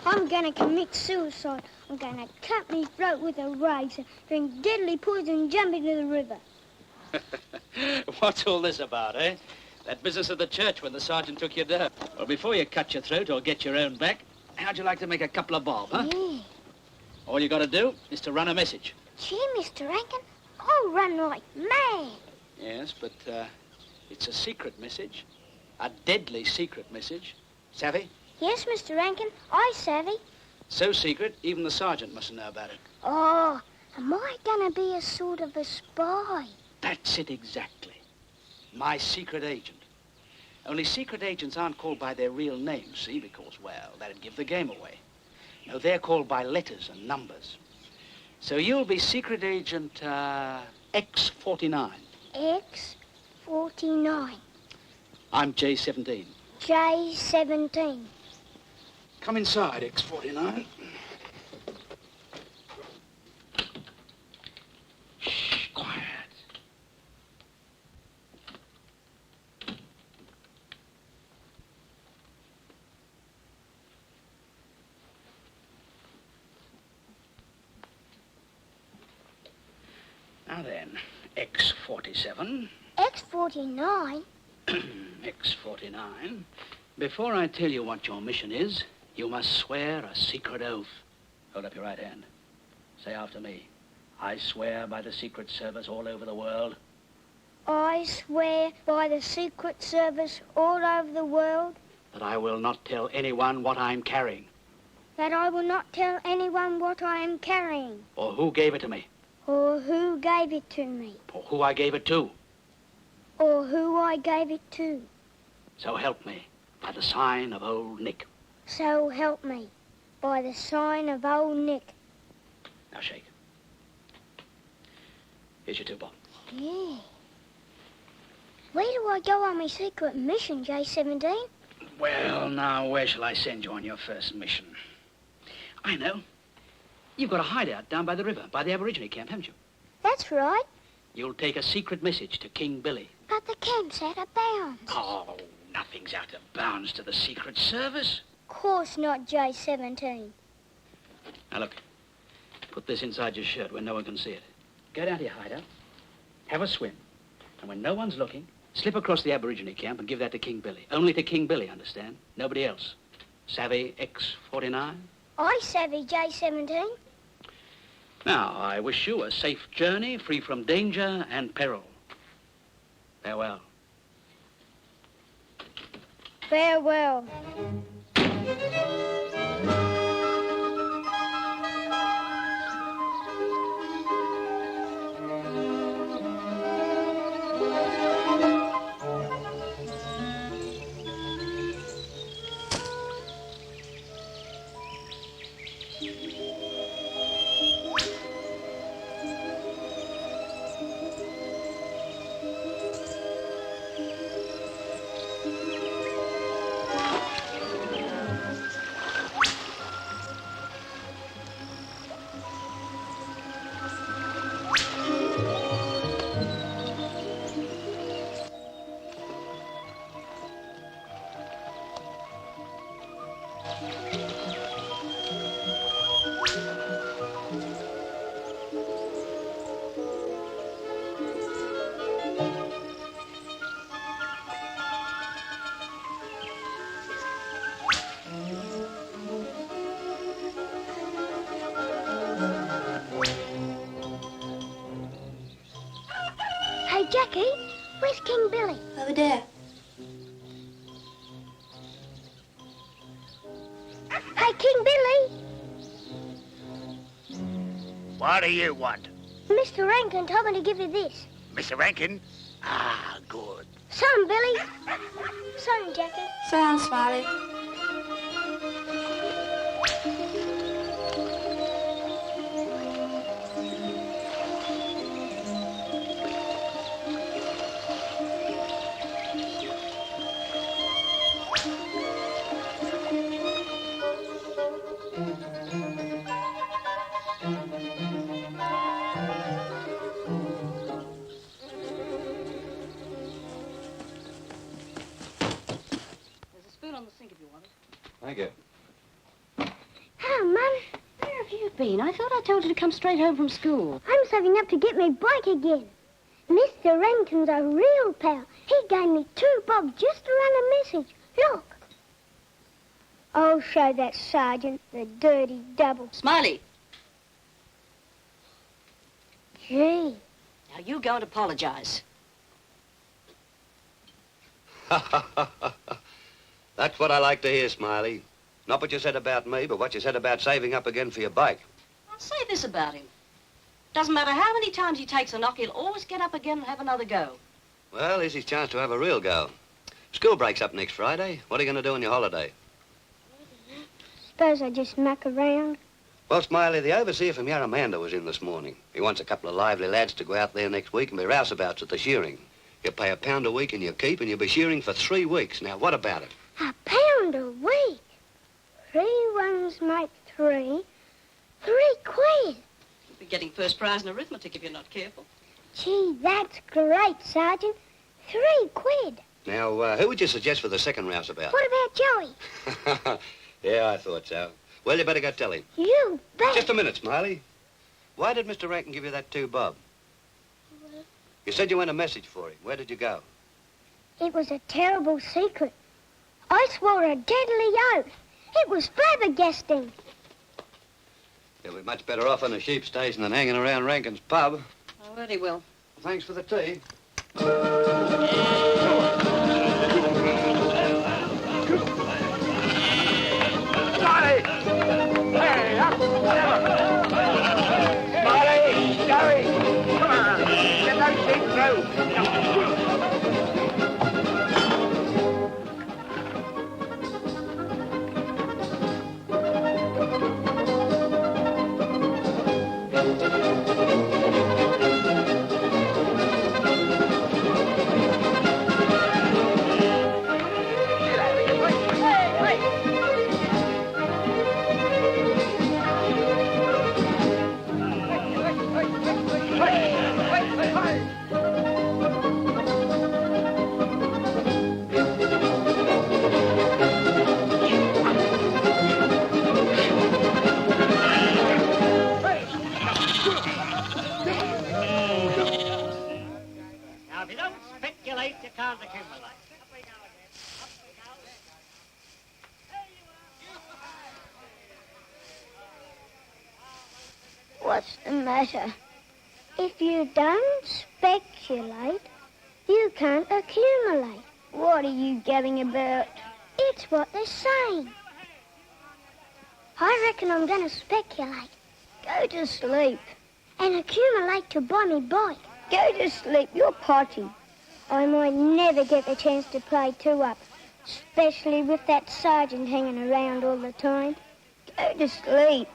I'm going to commit suicide. I'm going to cut me throat with a razor, drink deadly poison and jump into the river. What's all this about, eh? That business at the church when the sergeant took you down. Well, before you cut your throat or get your own back, how'd you like to make a couple of bob, huh? Yeah. All you got to do is to run a message. Gee, Mr. Rankin, I'll run like mad. Yes, but it's a secret message. A deadly secret message. Savvy? Yes, Mr. Rankin, I savvy. So secret, even the sergeant mustn't know about it. Oh, am I going to be a sort of a spy? That's it exactly. My secret agent. Only secret agents aren't called by their real names, see, because, well, that'd give the game away. No, they're called by letters and numbers. So you'll be secret agent, X49. X49. I'm J17. J17. Come inside, X49. Shh, quiet. Now then, X47. X49? X49. Before I tell you what your mission is, you must swear a secret oath. Hold up your right hand. Say after me. I swear by the Secret Service all over the world. I swear by the Secret Service all over the world That I will not tell anyone what I'm carrying. that I will not tell anyone what I am carrying Or who gave it to me. or who gave it to me Or who I gave it to. or who I gave it to. So help me by the sign of old Nick. So help me by the sign of old Nick. Now shake. Here's your 2 bob. Yeah. Where do I go on my secret mission, J17? Well, now, where shall I send you on your first mission? I know. You've got a hideout down by the river, by the Aborigine camp, haven't you? That's right. You'll take a secret message to King Billy. But the camp's out of bounds. Oh, nothing's out of bounds to the Secret Service. Course not, J17. Now, look. Put this inside your shirt where no one can see it. Go down to your hideout, have a swim, and when no one's looking, Slip across the Aborigine camp and give that to King Billy. Only to King Billy, understand? Nobody else. Savvy X-49? I savvy J-17. Now, I wish you a safe journey, free from danger and peril. Farewell. Farewell. Hey, Jackie, where's King Billy? Over there. Hey, King Billy! What do you want? Mr. Rankin told me to give you this. Mr. Rankin? Ah, good. Son, Billy. Son, Jackie. Sound, Smiley. On the sink if you want it. Thank you. Hello, Mum. Where have you been? I thought I told you to come straight home from school. I'm saving up to get me bike again. Mr. Rankin's a real pal. He gave me 2 bob just to run a message. Look. I'll show that sergeant, the dirty double. Smiley. Gee. Now you go and apologize. That's what I like to hear, Smiley. Not what you said about me, but what you said about saving up again for your bike. I'll say this about him. Doesn't matter how many times he takes a knock, he'll always get up again and have another go. Well, here's his chance to have a real go. School breaks up next Friday. What are you going to do on your holiday? Suppose I just muck around. Well, Smiley, the overseer from Yarramanda was in this morning. He wants a couple of lively lads to go out there next week and be rouseabouts at the shearing. You pay £1 a week in your keep and you'll be shearing for 3 weeks. Now, what about it? £1 a week? 3 ones make 3. 3 quid. You'll be getting first prize in arithmetic if you're not careful. Gee, that's great, Sergeant. 3 quid. Now, who would you suggest for the second rouseabout? What about Joey? Yeah, I thought so. Well, you better go tell him. You bet. Just a minute, Smiley. Why did Mr. Rankin give you that 2 bob? You said you went a message for him. Where did you go? It was a terrible secret. I swore a deadly oath. It was flabbergasting. You'll be much better off on a sheep station than hanging around Rankin's pub. Oh, very well. Thanks for the tea. Smiley! Hey, up! Smiley! Joey! Come on! Get those sheep through! What's the matter? If you don't speculate, you can't accumulate. What are you gabbing about? It's what they're saying. I reckon I'm going to speculate. Go to sleep. And accumulate to buy me bike. Go to sleep, you're potty. I might never get the chance to play two-up, especially with that sergeant hanging around all the time. Go to sleep.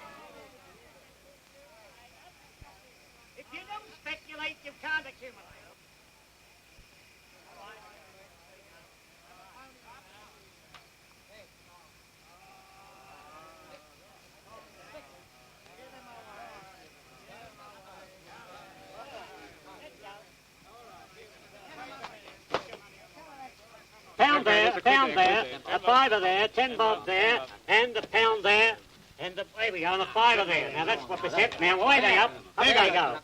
If you don't speculate, you can't accumulate. Pound there, a fiver there, 10 bob there, and a pound there, and there we go, and a fiver there. Now that's what we said. Now away they up they go.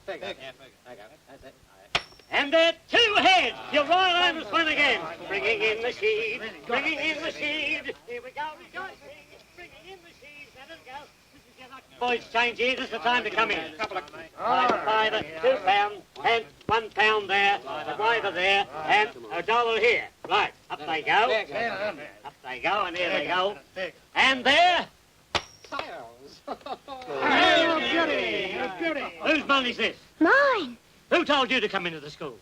And they're 2 heads. Your Royal Highness win again. Bringing in the sheaves, bringing in the sheaves. Here we go, rejoicing. Bringing in the sheaves. Now let's go. Boys, change here. This is the time to come in. Fiver, 2 pounds, and 1 pound there, a fiver there, and a dollar here. Right, up they go. Up they go, and here they go. And there. Whose money's this? Mine. Who told you to come into the school?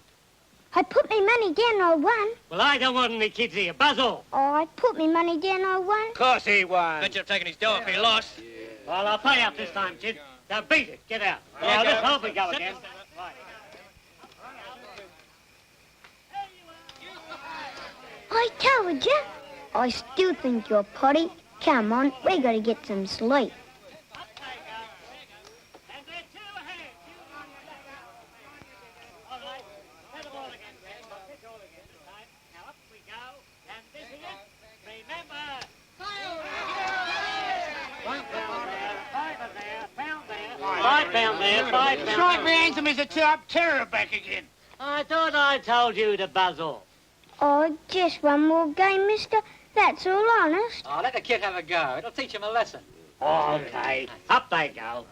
I put me money down, I won. Well, I don't want any kids here. Buzz all. Oh, I put me money down, I won. Of course he won. Bet you've taken his dough if he lost. Well, I'll pay up this time, kid. Now beat it. Get out. Oh, let's hope we go again. I told you. I still think you're potty. Come on, we gotta get some sleep. £5 there. Strike me anthem is a two-up terror back again. I thought I told you to buzz off. Oh, just one more game, mister. That's all honest. Oh, let the kid have a go. It'll teach him a lesson. Okay, up they go.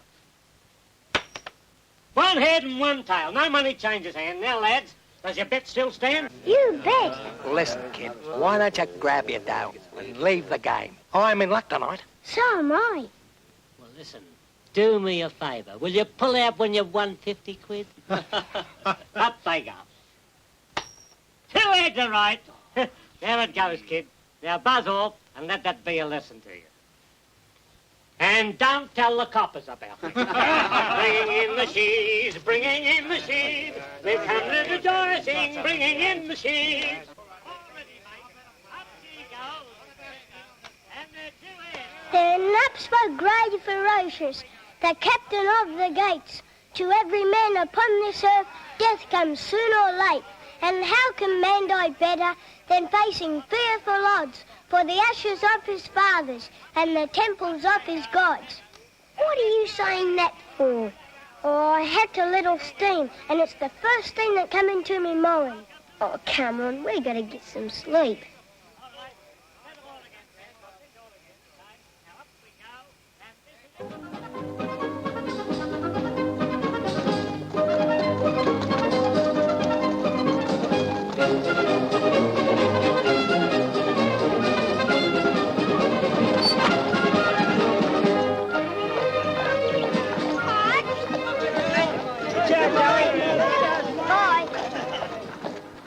1 head and 1 tail. No money changes hand. Now, lads, does your bet still stand? You bet. Listen, kid, why don't you grab your dough and leave the game? I'm in luck tonight. So am I. Well, listen, do me a favour. Will you pull out when you've won 50 quid? Up they go. 2 heads are right. There it goes, kid. Now buzz off and let that be a lesson to you. And don't tell the coppers about it. Bringing in the sheaves, bringing in the sheaves. We've come to rejoicing, bringing in the sheaves. The naps were grey ferocious, the captain of the gates. To every man upon this earth, death comes soon or late. And how can man die better than facing fearful odds for the ashes of his fathers and the temples of his gods? What are you saying that for? Oh, I had to little steam, and it's the first thing that come into me mind. Oh, come on, we gotta get some sleep.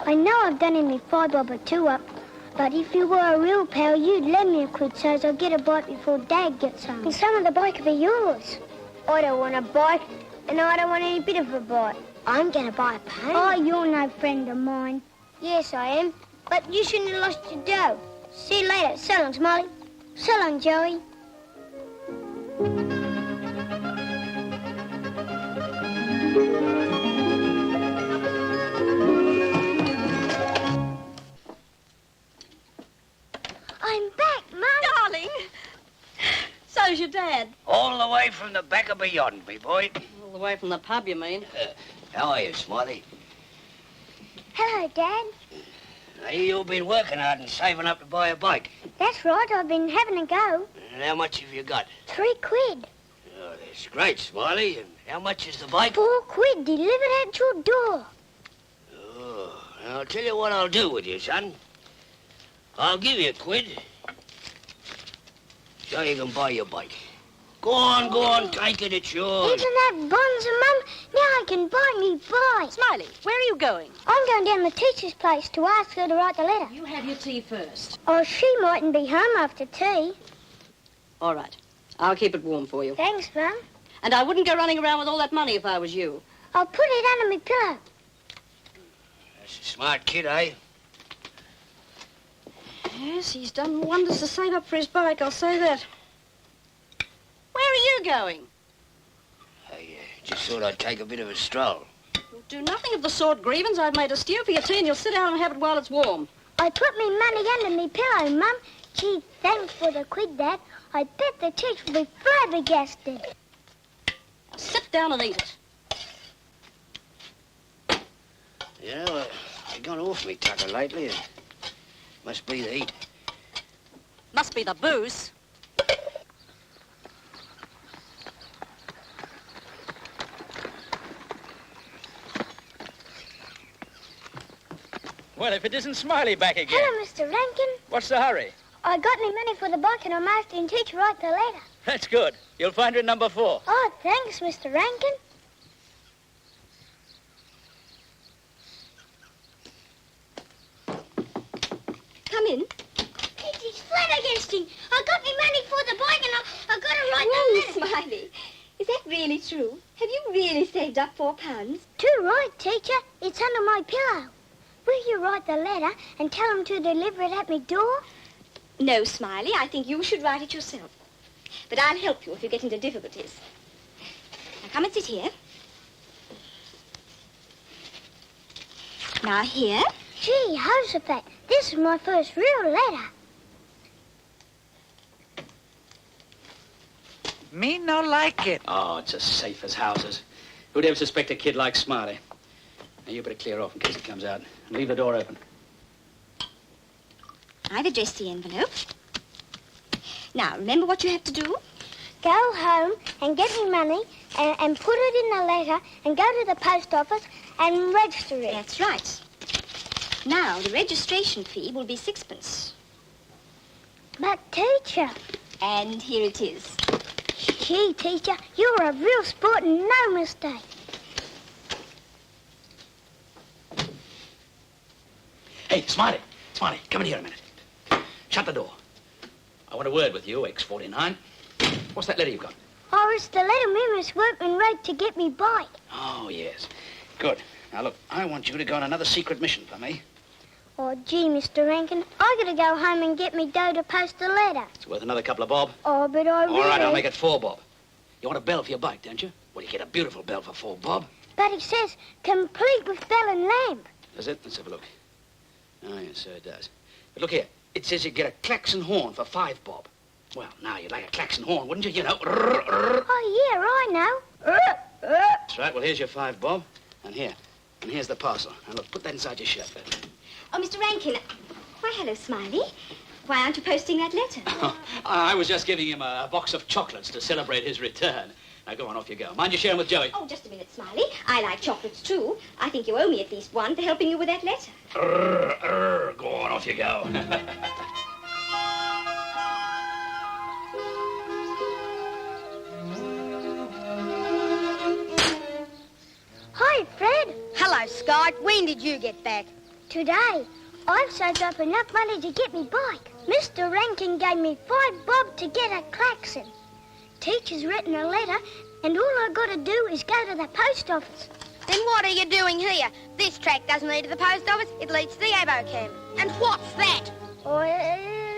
I know I've done any 5 bob or 2 up, but if you were a real pal, you'd lend me a quid so as I'll get a bite before Dad gets home. And some of the bike will be yours. I don't want a bike, and I don't want any bit of a bite. I'm going to buy a pony. Oh, you're no friend of mine. Yes, I am, but you shouldn't have lost your dough. See you later. So long, Smiley. So long, Joey. I'm back, Mum. Darling. So's your dad. All the way from the back of beyond, me boy. All the way from the pub, you mean? How are you, Smiley? Hello, Dad. You've been working hard and saving up to buy a bike. That's right, I've been having a go. And how much have you got? 3 quid. Oh, there's That's great, Smiley. And how much is the bike? £4 delivered at your door. Oh, I'll tell you what I'll do with you, son. I'll give you £1 so you can buy your bike. Go on, take it, it's yours. Isn't that bonza, Mum? Now I can buy me bike. Smiley, where are you going? I'm going down the teacher's place to ask her to write the letter. You have your tea first. Oh, she mightn't be home after tea. All right. I'll keep it warm for you. Thanks, Mum. And I wouldn't go running around with all that money if I was you. I'll put it under my pillow. That's a smart kid, eh? Yes, he's done wonders to save up for his bike, I'll say that. Where are you going? I just thought I'd take a bit of a stroll. You'll do nothing of the sort, Grievance. I've made a stew for your tea and you'll sit down and have it while it's warm. I put me money under me pillow, Mum. Gee, thanks for the £1, Dad. I bet the teacher will be flabbergasted. Now sit down and eat it. You know, I've gone off me tucker lately. Must be the heat. Must be the booze. Well, if it isn't Smiley back again. Hello, Mr. Rankin. What's the hurry? I got any money for the bike and I'm asking teacher to write the letter. That's good. You'll find her in number 4. Oh, thanks, Mr. Rankin. Come in. He's flabbergasting. I got me money for the bike and I got to write Whoa, the letter. Smiley. Is that really true? Have you really saved up £4? Too right, teacher. It's under my pillow. Will you write the letter and tell him to deliver it at my door? No, Smiley. I think you should write it yourself. But I'll help you if you get into difficulties. Now, come and sit here. Now, here. Gee, Josephat, this is my first real letter. Me no like it. Oh, it's as safe as houses. Who'd ever suspect a kid like Smiley? Now, you better clear off in case he comes out. And leave the door open. I've addressed the envelope. Now, remember what you have to do? Go home and get me money and put it in the letter and go to the post office and register it. That's right. Now, the registration fee will be 6p. But, teacher... And here it is. Gee, teacher, you're a real sport and no mistake. Hey, Smiley. Smiley, come in here a minute. Shut the door. I want a word with you, X49. What's that letter you've got? Oh, it's the letter me Miss Workman wrote to get me bike. Oh, yes. Good. Now, look, I want you to go on another secret mission for me. Oh, gee, Mr. Rankin, I gotta go home and get me dough to post the letter. It's worth another couple of bob. Oh, but I really... All right, I'll make it 4 bob. You want a bell for your bike, don't you? Well, you get a beautiful bell for 4 bob. But it says complete with bell and lamp. Does it? Let's have a look. Oh, yes, so it does. But look here. It says you get a klaxon horn for 5 bob. Well, now, you'd like a klaxon horn, wouldn't you? You know. Oh, yeah, I know. That's right. Well, here's your 5 bob. And here. And here's the parcel. Now, look, put that inside your shirt, Beth. Oh, Mr. Rankin. Why, hello, Smiley. Why aren't you posting that letter? I was just giving him a box of chocolates to celebrate his return. Now, go on, off you go. Mind you share them with Joey. Oh, just a minute, Smiley. I like chocolates, too. I think you owe me at least one for helping you with that letter. Go on, off you go. Hi, Fred. Hello, Scott. When did you get back? Today. I've saved up enough money to get me bike. Mr. Rankin gave me 5 bob to get a klaxon. Teacher's written a letter, and all I got to do is go to the post office. Then what are you doing here? This track doesn't lead to the post office. It leads to the Abo camp. And what's that? Oh,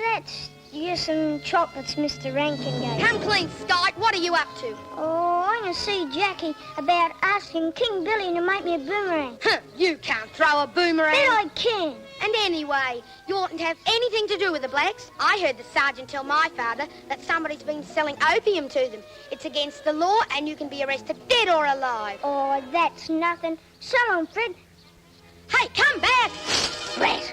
that's just some chocolates Mr. Rankin gave. Come clean, Scott. What are you up to? Oh, I'm going to see Jackie about asking King Billy to make me a boomerang. You can't throw a boomerang. Bet I can. And anyway, you oughtn't to have anything to do with the blacks. I heard the sergeant tell my father that somebody's been selling opium to them. It's against the law and you can be arrested dead or alive. Oh, that's nothing. So long, Fred. Hey, come back! Fred.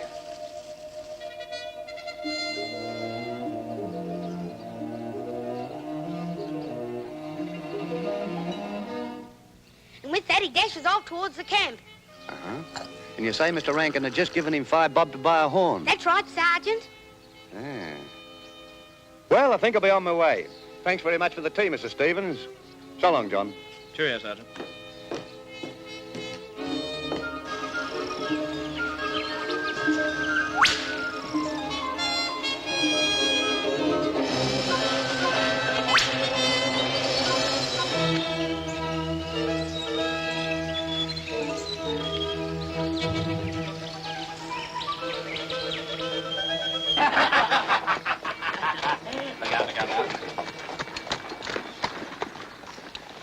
that, he dashes off towards the camp. Uh-huh. And you say Mr. Rankin had just given him 5 bob to buy a horn? That's right, Sergeant. Ah. Well, I think I'll be on my way. Thanks very much for the tea, Mrs. Stevens. So long, John. Cheerio, Sergeant.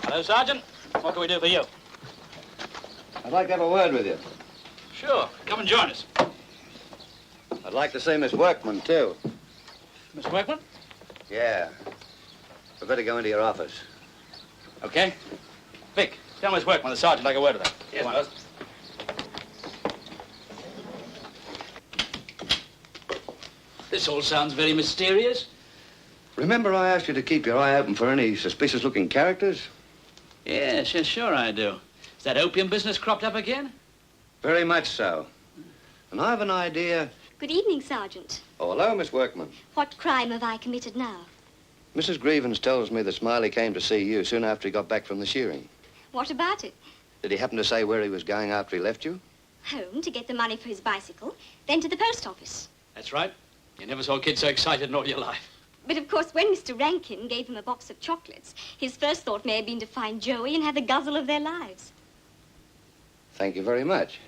Hello, Sergeant. What can we do for you? I'd like to have a word with you. Sure. Come and join us. I'd like to see Miss Workman, too. Miss Workman? Yeah. We'd better go into your office. Okay. Vic, tell Miss Workman the sergeant like a word with her. Yes, boss. This all sounds very mysterious. Remember I asked you to keep your eye open for any suspicious-looking characters? Yes, sure I do. Is that opium business cropped up again? Very much so. And I have an idea... Good evening, Sergeant. Oh, hello, Miss Workman. What crime have I committed now? Mrs. Grievance tells me that Smiley came to see you soon after he got back from the shearing. What about it? Did he happen to say where he was going after he left you? Home to get the money for his bicycle, then to the post office. That's right. You never saw a kid so excited in all your life. But of course, when Mr. Rankin gave him a box of chocolates, his first thought may have been to find Joey and have the guzzle of their lives. Thank you very much.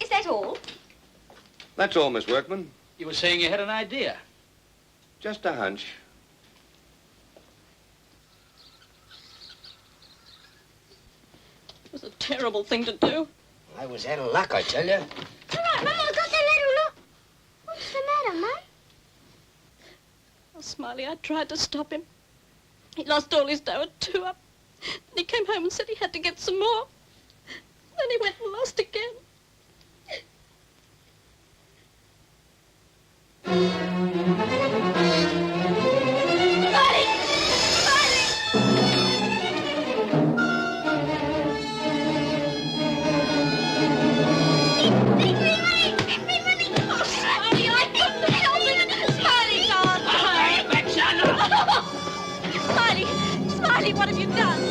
Is that all? That's all, Miss Workman. You were saying you had an idea. Just a hunch. It was a terrible thing to do. I was out of luck, I tell you. All right, Mama, I got that little look. What's the matter, Mum? Oh, Smiley, I tried to stop him. He lost all his dough at 2 up. Then he came home and said he had to get some more. Then he went and lost again. Smiley, what have you done?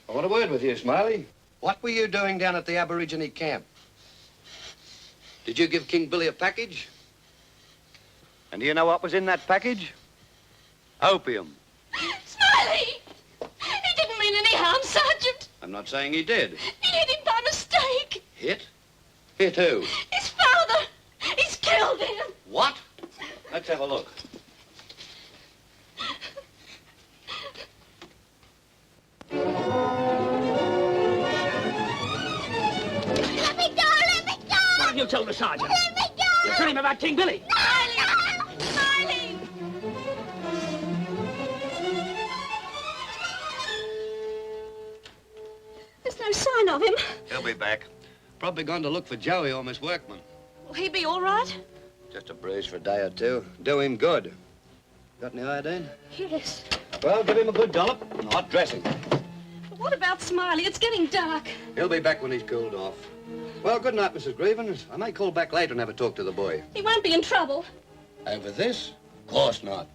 I want a word with you, Smiley. What were you doing down at the Aborigine camp? Did you give King Billy a package? And do you know what was in that package? Opium. Smiley! He didn't mean any harm, Sergeant. I'm not saying he did. He hit him by mistake. Hit? Hit who? His father. He's killed him. What? Let's have a look. Let me go! Let me go! What have you told the sergeant? Let me go! You told him about King Billy. Smiley! There's no sign of him. He'll be back. Probably gone to look for Joey or Miss Workman. Will he be all right? Just a bruise for a day or two. Do him good. Got any iodine? Yes. Well, give him a good dollop and hot dressing. But what about Smiley? It's getting dark. He'll be back when he's cooled off. Well, good night, Mrs. Grievance. I may call back later and have a talk to the boy. He won't be in trouble. Over this? Of course not.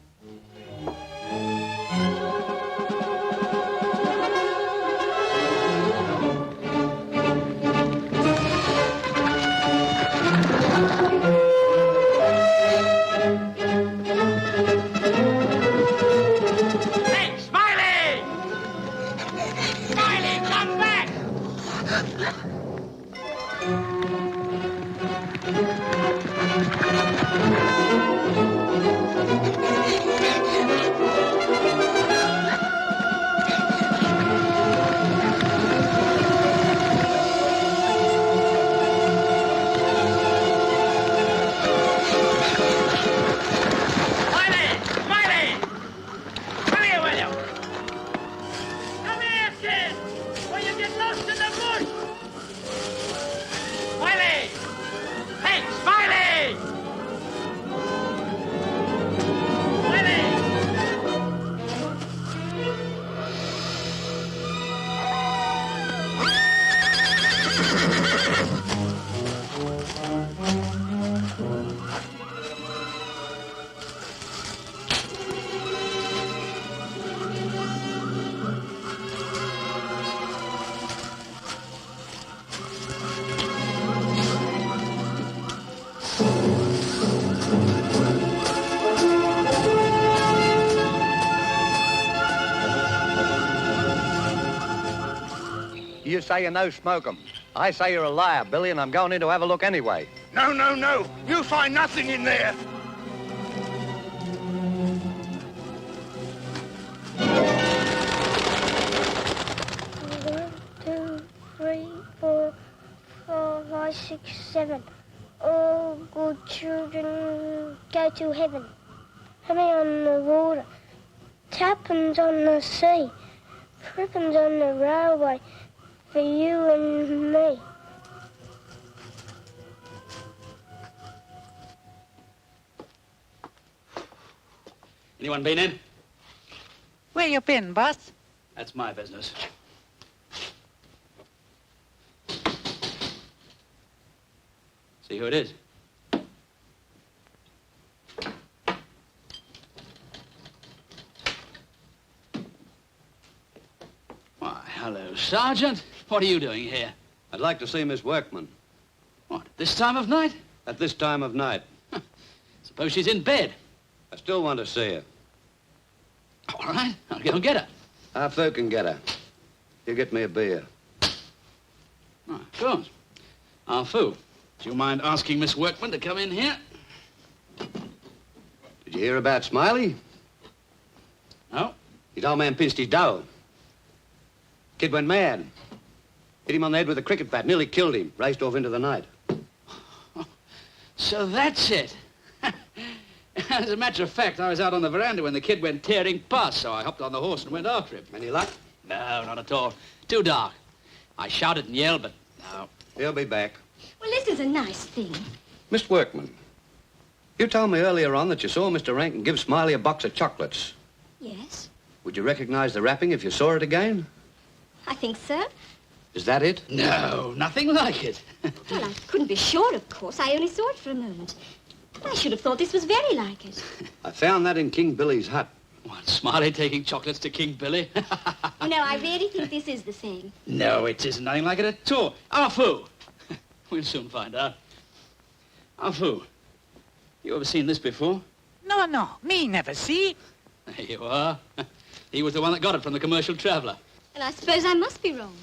Hey, Smiley! Smiley, come back! say you no smoke 'em. I say you're a liar, Billy, and I'm going in to have a look anyway. No, no, no. You'll find nothing in there. One, two, three, 4, 5, 6, 7. All good children go to heaven. Honey on the water, tuppence on the sea, threepence on the railway for you and me. Anyone been in? Where you been, boss? That's my business. See who it is. Why, hello, Sergeant. What are you doing here? I'd like to see Miss Workman. What, at this time of night? At this time of night. Suppose she's in bed. I still want to see her. All right, I'll go and get her. Half who can get her? You get me a beer. Oh, of course. Ah, Fu, do you mind asking Miss Workman to come in here? Did you hear about Smiley? No. His old man pinched his dough. Kid went mad. Hit him on the head with a cricket bat, nearly killed him. Raced off into the night. So that's it. As a matter of fact, I was out on the veranda when the kid went tearing past, so I hopped on the horse and went after him. Any luck? No, not at all. Too dark. I shouted and yelled, but no. He'll be back. Well, this is a nice thing. Miss Workman, you told me earlier on that you saw Mr. Rankin give Smiley a box of chocolates. Yes, Would you recognize the wrapping if you saw it again? I think so. Is that it? No, nothing like it. Well, I couldn't be sure, of course. I only saw it for a moment. I should have thought this was very like it. I found that in King Billy's hut. What, Smiley taking chocolates to King Billy? You know, I really think this is the thing. No, it isn't nothing like it at all. Ah, Fu. We'll soon find out. Ah, Fu, you ever seen this before? No, me never see. There you are. He was the one that got it from the commercial traveller. Well, I suppose I must be wrong.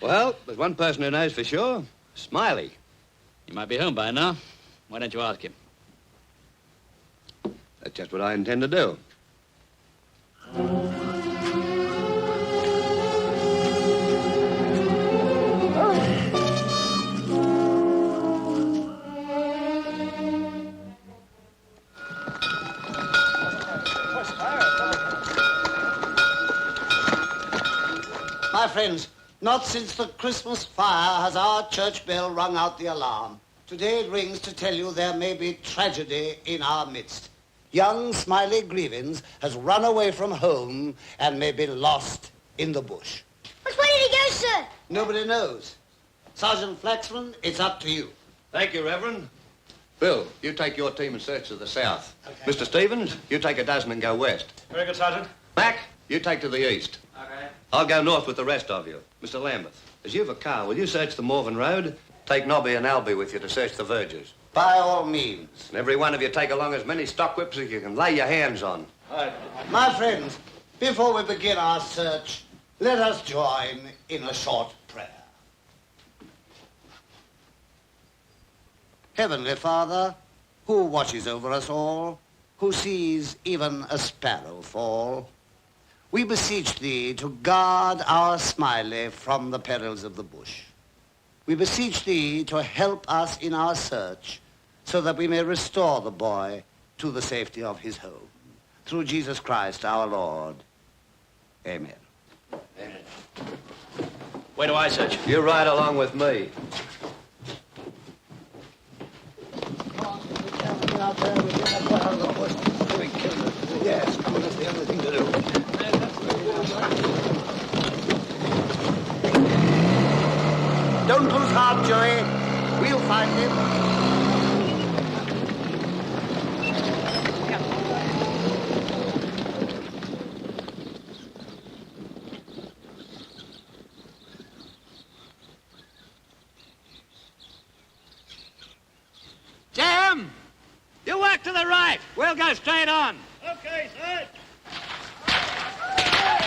Well, there's one person who knows for sure. Smiley. He might be home by now. Why don't you ask him? That's just what I intend to do. My friends, not since the Christmas fire has our church bell rung out the alarm. Today it rings to tell you there may be tragedy in our midst. Young Smiley Grievins has run away from home and may be lost in the bush. But where did he go, sir? Nobody knows. Sergeant Flaxman, it's up to you. Thank you, Reverend. Bill, you take your team and search to the south. Okay. Mr. Stevens, you take a dozen and go west. Very good, Sergeant. Mac, you take to the east. Okay. I'll go north with the rest of you. Mr. Lambeth, as you've a car, will you search the Morven Road? Take Nobby and Albie with you to search the verges. By all means. And every one of you take along as many stock whips as you can lay your hands on. Right. My friends, before we begin our search, let us join in a short prayer. Heavenly Father, who watches over us all, who sees even a sparrow fall, we beseech thee to guard our Smiley from the perils of the bush. We beseech thee to help us in our search so that we may restore the boy to the safety of his home. Through Jesus Christ our Lord. Amen. Where do I search? You ride along with me. Yes, that's the only thing to do. Don't lose heart, Joey. We'll find him. Jim! You walk to the right. We'll go straight on. Okay, sir.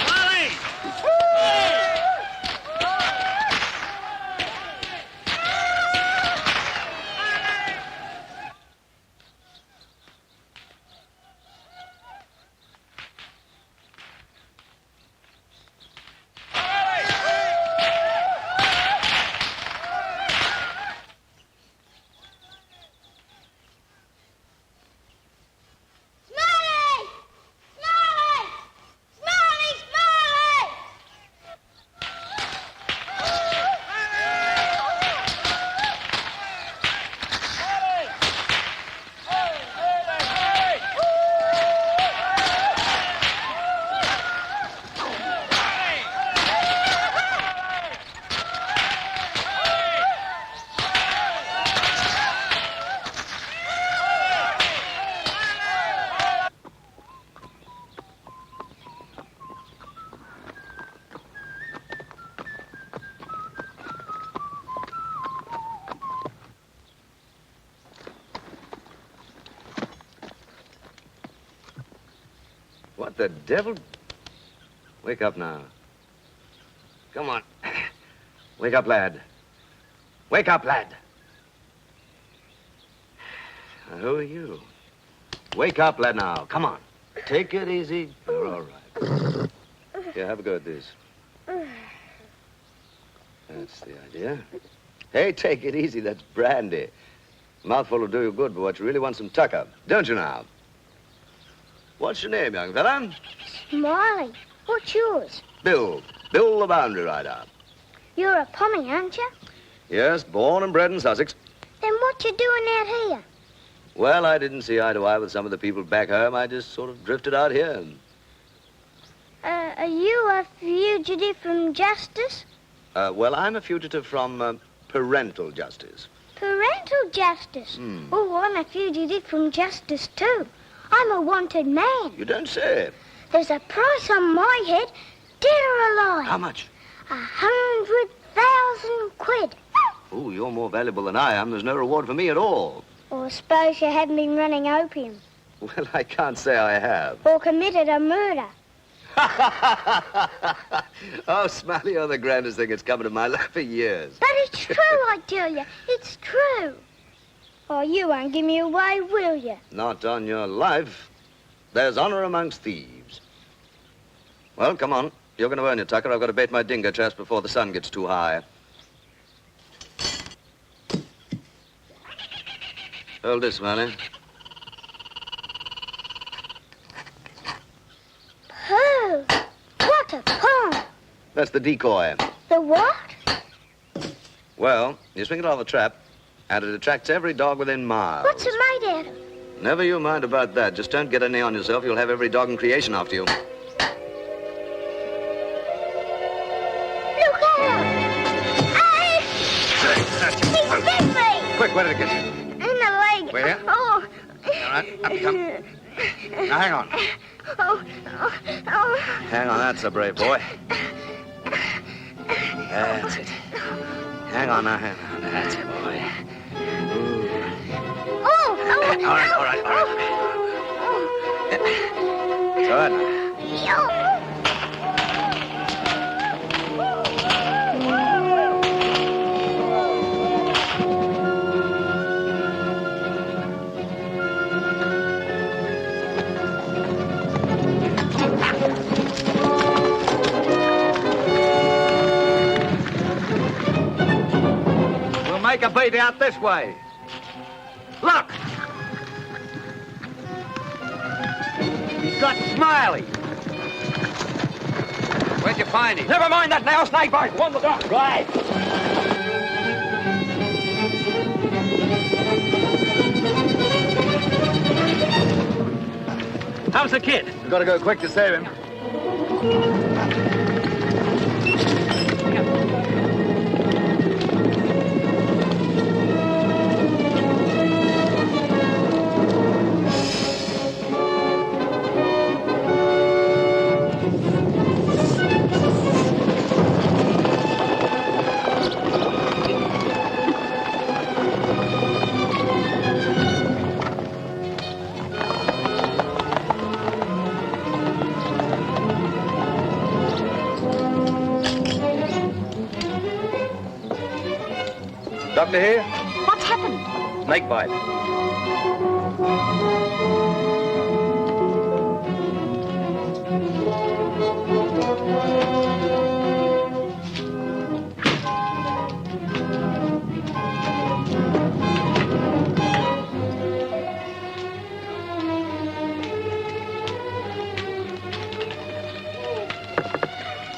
Molly! What the devil? Wake up now. Come on. Wake up, lad. Wake up, lad. Now, who are you? Wake up, lad, now. Come on. Take it easy. You're all right. Here, have a go at this. That's the idea. Hey, take it easy. That's brandy. A mouthful will do you good, but what you really want some tucker. Don't you now? What's your name, young fella? Smiley. What's yours? Bill. Bill the boundary rider. You're a pommy, aren't you? Yes, born and bred in Sussex. Then what you doing out here? Well, I didn't see eye to eye with some of the people back home. I just sort of drifted out here. Are you a fugitive from justice? Well, I'm a fugitive from parental justice. Parental justice? Oh, I'm a fugitive from justice, too. I'm a wanted man. You don't say. There's a price on my head, dead or alive. How much? 100,000 quid. Oh, you're more valuable than I am. There's no reward for me at all. Or suppose you haven't been running opium. Well, I can't say I have. Or committed a murder. Oh, Smiley, you're the grandest thing that's come into my life for years. But it's true, I tell you. It's true. Oh, you won't give me away, will you? Not on your life. There's honor amongst thieves. Well, come on. You're going to earn your tucker. I've got to bait my dingo just before the sun gets too high. Hold this, Smiley. Pooh! What a pond! That's the decoy. The what? Well, you swing it off the trap, and it attracts every dog within miles. What's it made out of? Never you mind about that. Just don't get any on yourself. You'll have every dog in creation after you. Look out! Hey! He's bit me! Quick, where did it get you? In the leg. Where? Oh. All right, up you come. Now, hang on. Oh. Hang on, that's a brave boy. That's it. Hang on now, hang on. That's it, boy. Oh. All right. It's all right now. Make a beat out this way. Look! He's got Smiley. Where'd you find him? Never mind that now, Snakebite. One the dog. Right. How's the kid? We've got to go quick to save him. Doctor here? What's happened? Snake bite.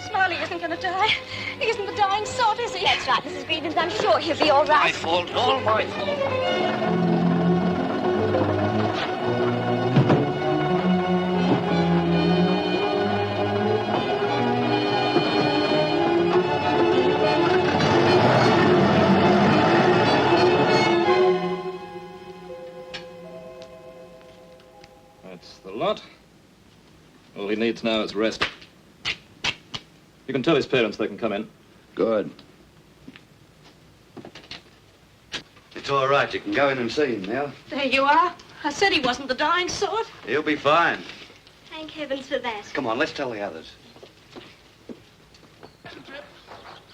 Smiley isn't going to die. He isn't the dying sort, is he? That's right, Mrs. Grievance. I'm sure he'll be all My right. fault, all my fault. That's the lot. All he needs now is rest. You can tell his parents they can come in. Good. It's all right. You can go in and see him now. There you are. I said he wasn't the dying sort. He'll be fine. Thank heavens for that. Come on, let's tell the others.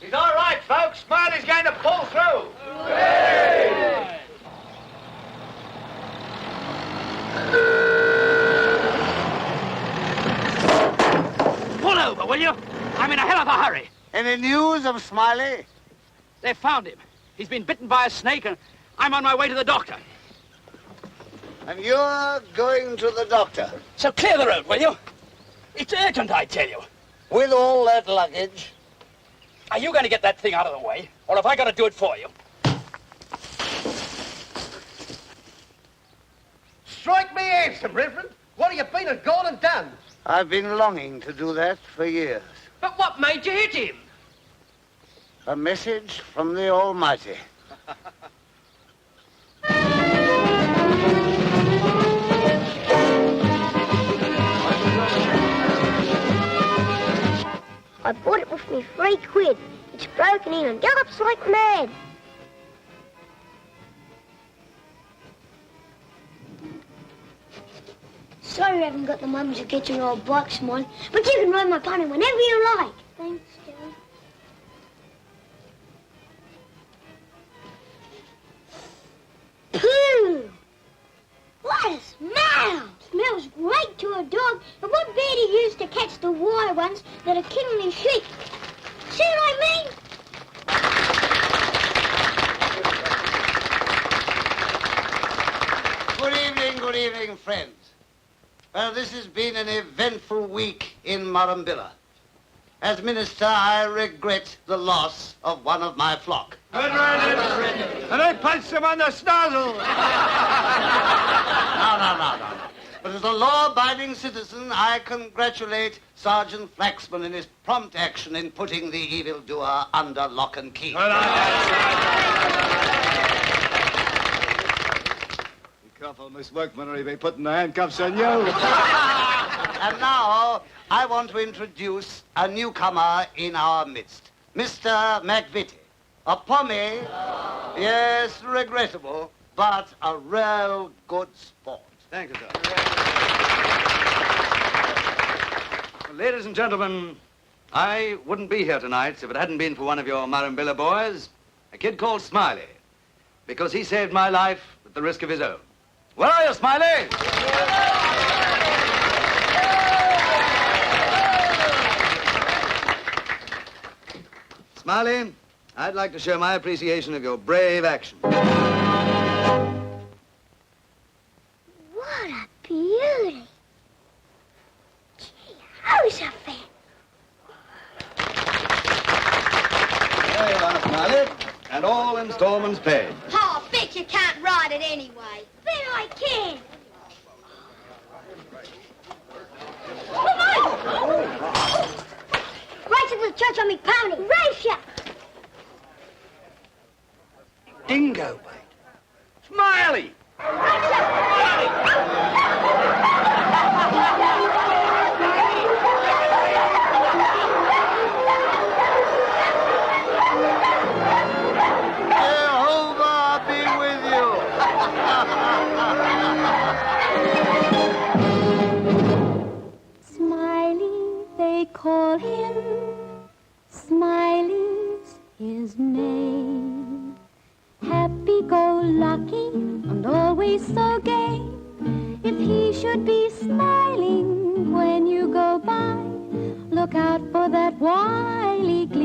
He's all right, folks. Smiley's going to pull through. Pull over, will you? I'm in a hell of a hurry. Any news of Smiley? They found him. He's been bitten by a snake, and I'm on my way to the doctor. And you're going to the doctor? So clear the road, will you? It's urgent, I tell you. With all that luggage? Are you going to get that thing out of the way, or have I got to do it for you? Strike me handsome, Reverend. What have you been and gone and done? I've been longing to do that for years. But what made you hit him? A message from the Almighty. I bought it with me £3. It's broken in and gallops like mad. Sorry I haven't got the money to get your old bike, Smiley, but you can ride my pony whenever you like. Thanks, Jerry. Pooh! What a smell! Smells great to a dog. And what bear do you use to catch the wild ones that are killing these sheep? See what I mean? Good evening, friends. Well, this has been an eventful week in Murrumbilla. As minister, I regret the loss of one of my flock. And I punched him on the snozzle. No. But as a law-abiding citizen, I congratulate Sergeant Flaxman in his prompt action in putting the evildoer under lock and key. Be careful, Miss Workman, or he'll be putting the handcuffs on you. And now, I want to introduce a newcomer in our midst, Mr. McVitie. A pommy, yes, regrettable, but a real good sport. Thank you, sir. Well, ladies and gentlemen, I wouldn't be here tonight if it hadn't been for one of your Murrumbilla boys, a kid called Smiley, because he saved my life at the risk of his own. Where are you, Smiley? Smiley, I'd like to show my appreciation of your brave action. What a beauty. Gee, Josephine. There you are, Smiley, and all installments paid. Oh, I bet you can't ride it anyway. Bet I can. Right to the church on me pony. Race ya! Dingo bait. Smiley! Jehovah be with you. Smiley, they call him. Smiley's his name. Happy-go-lucky and always so gay. If he should be smiling when you go by, look out for that wily gleam.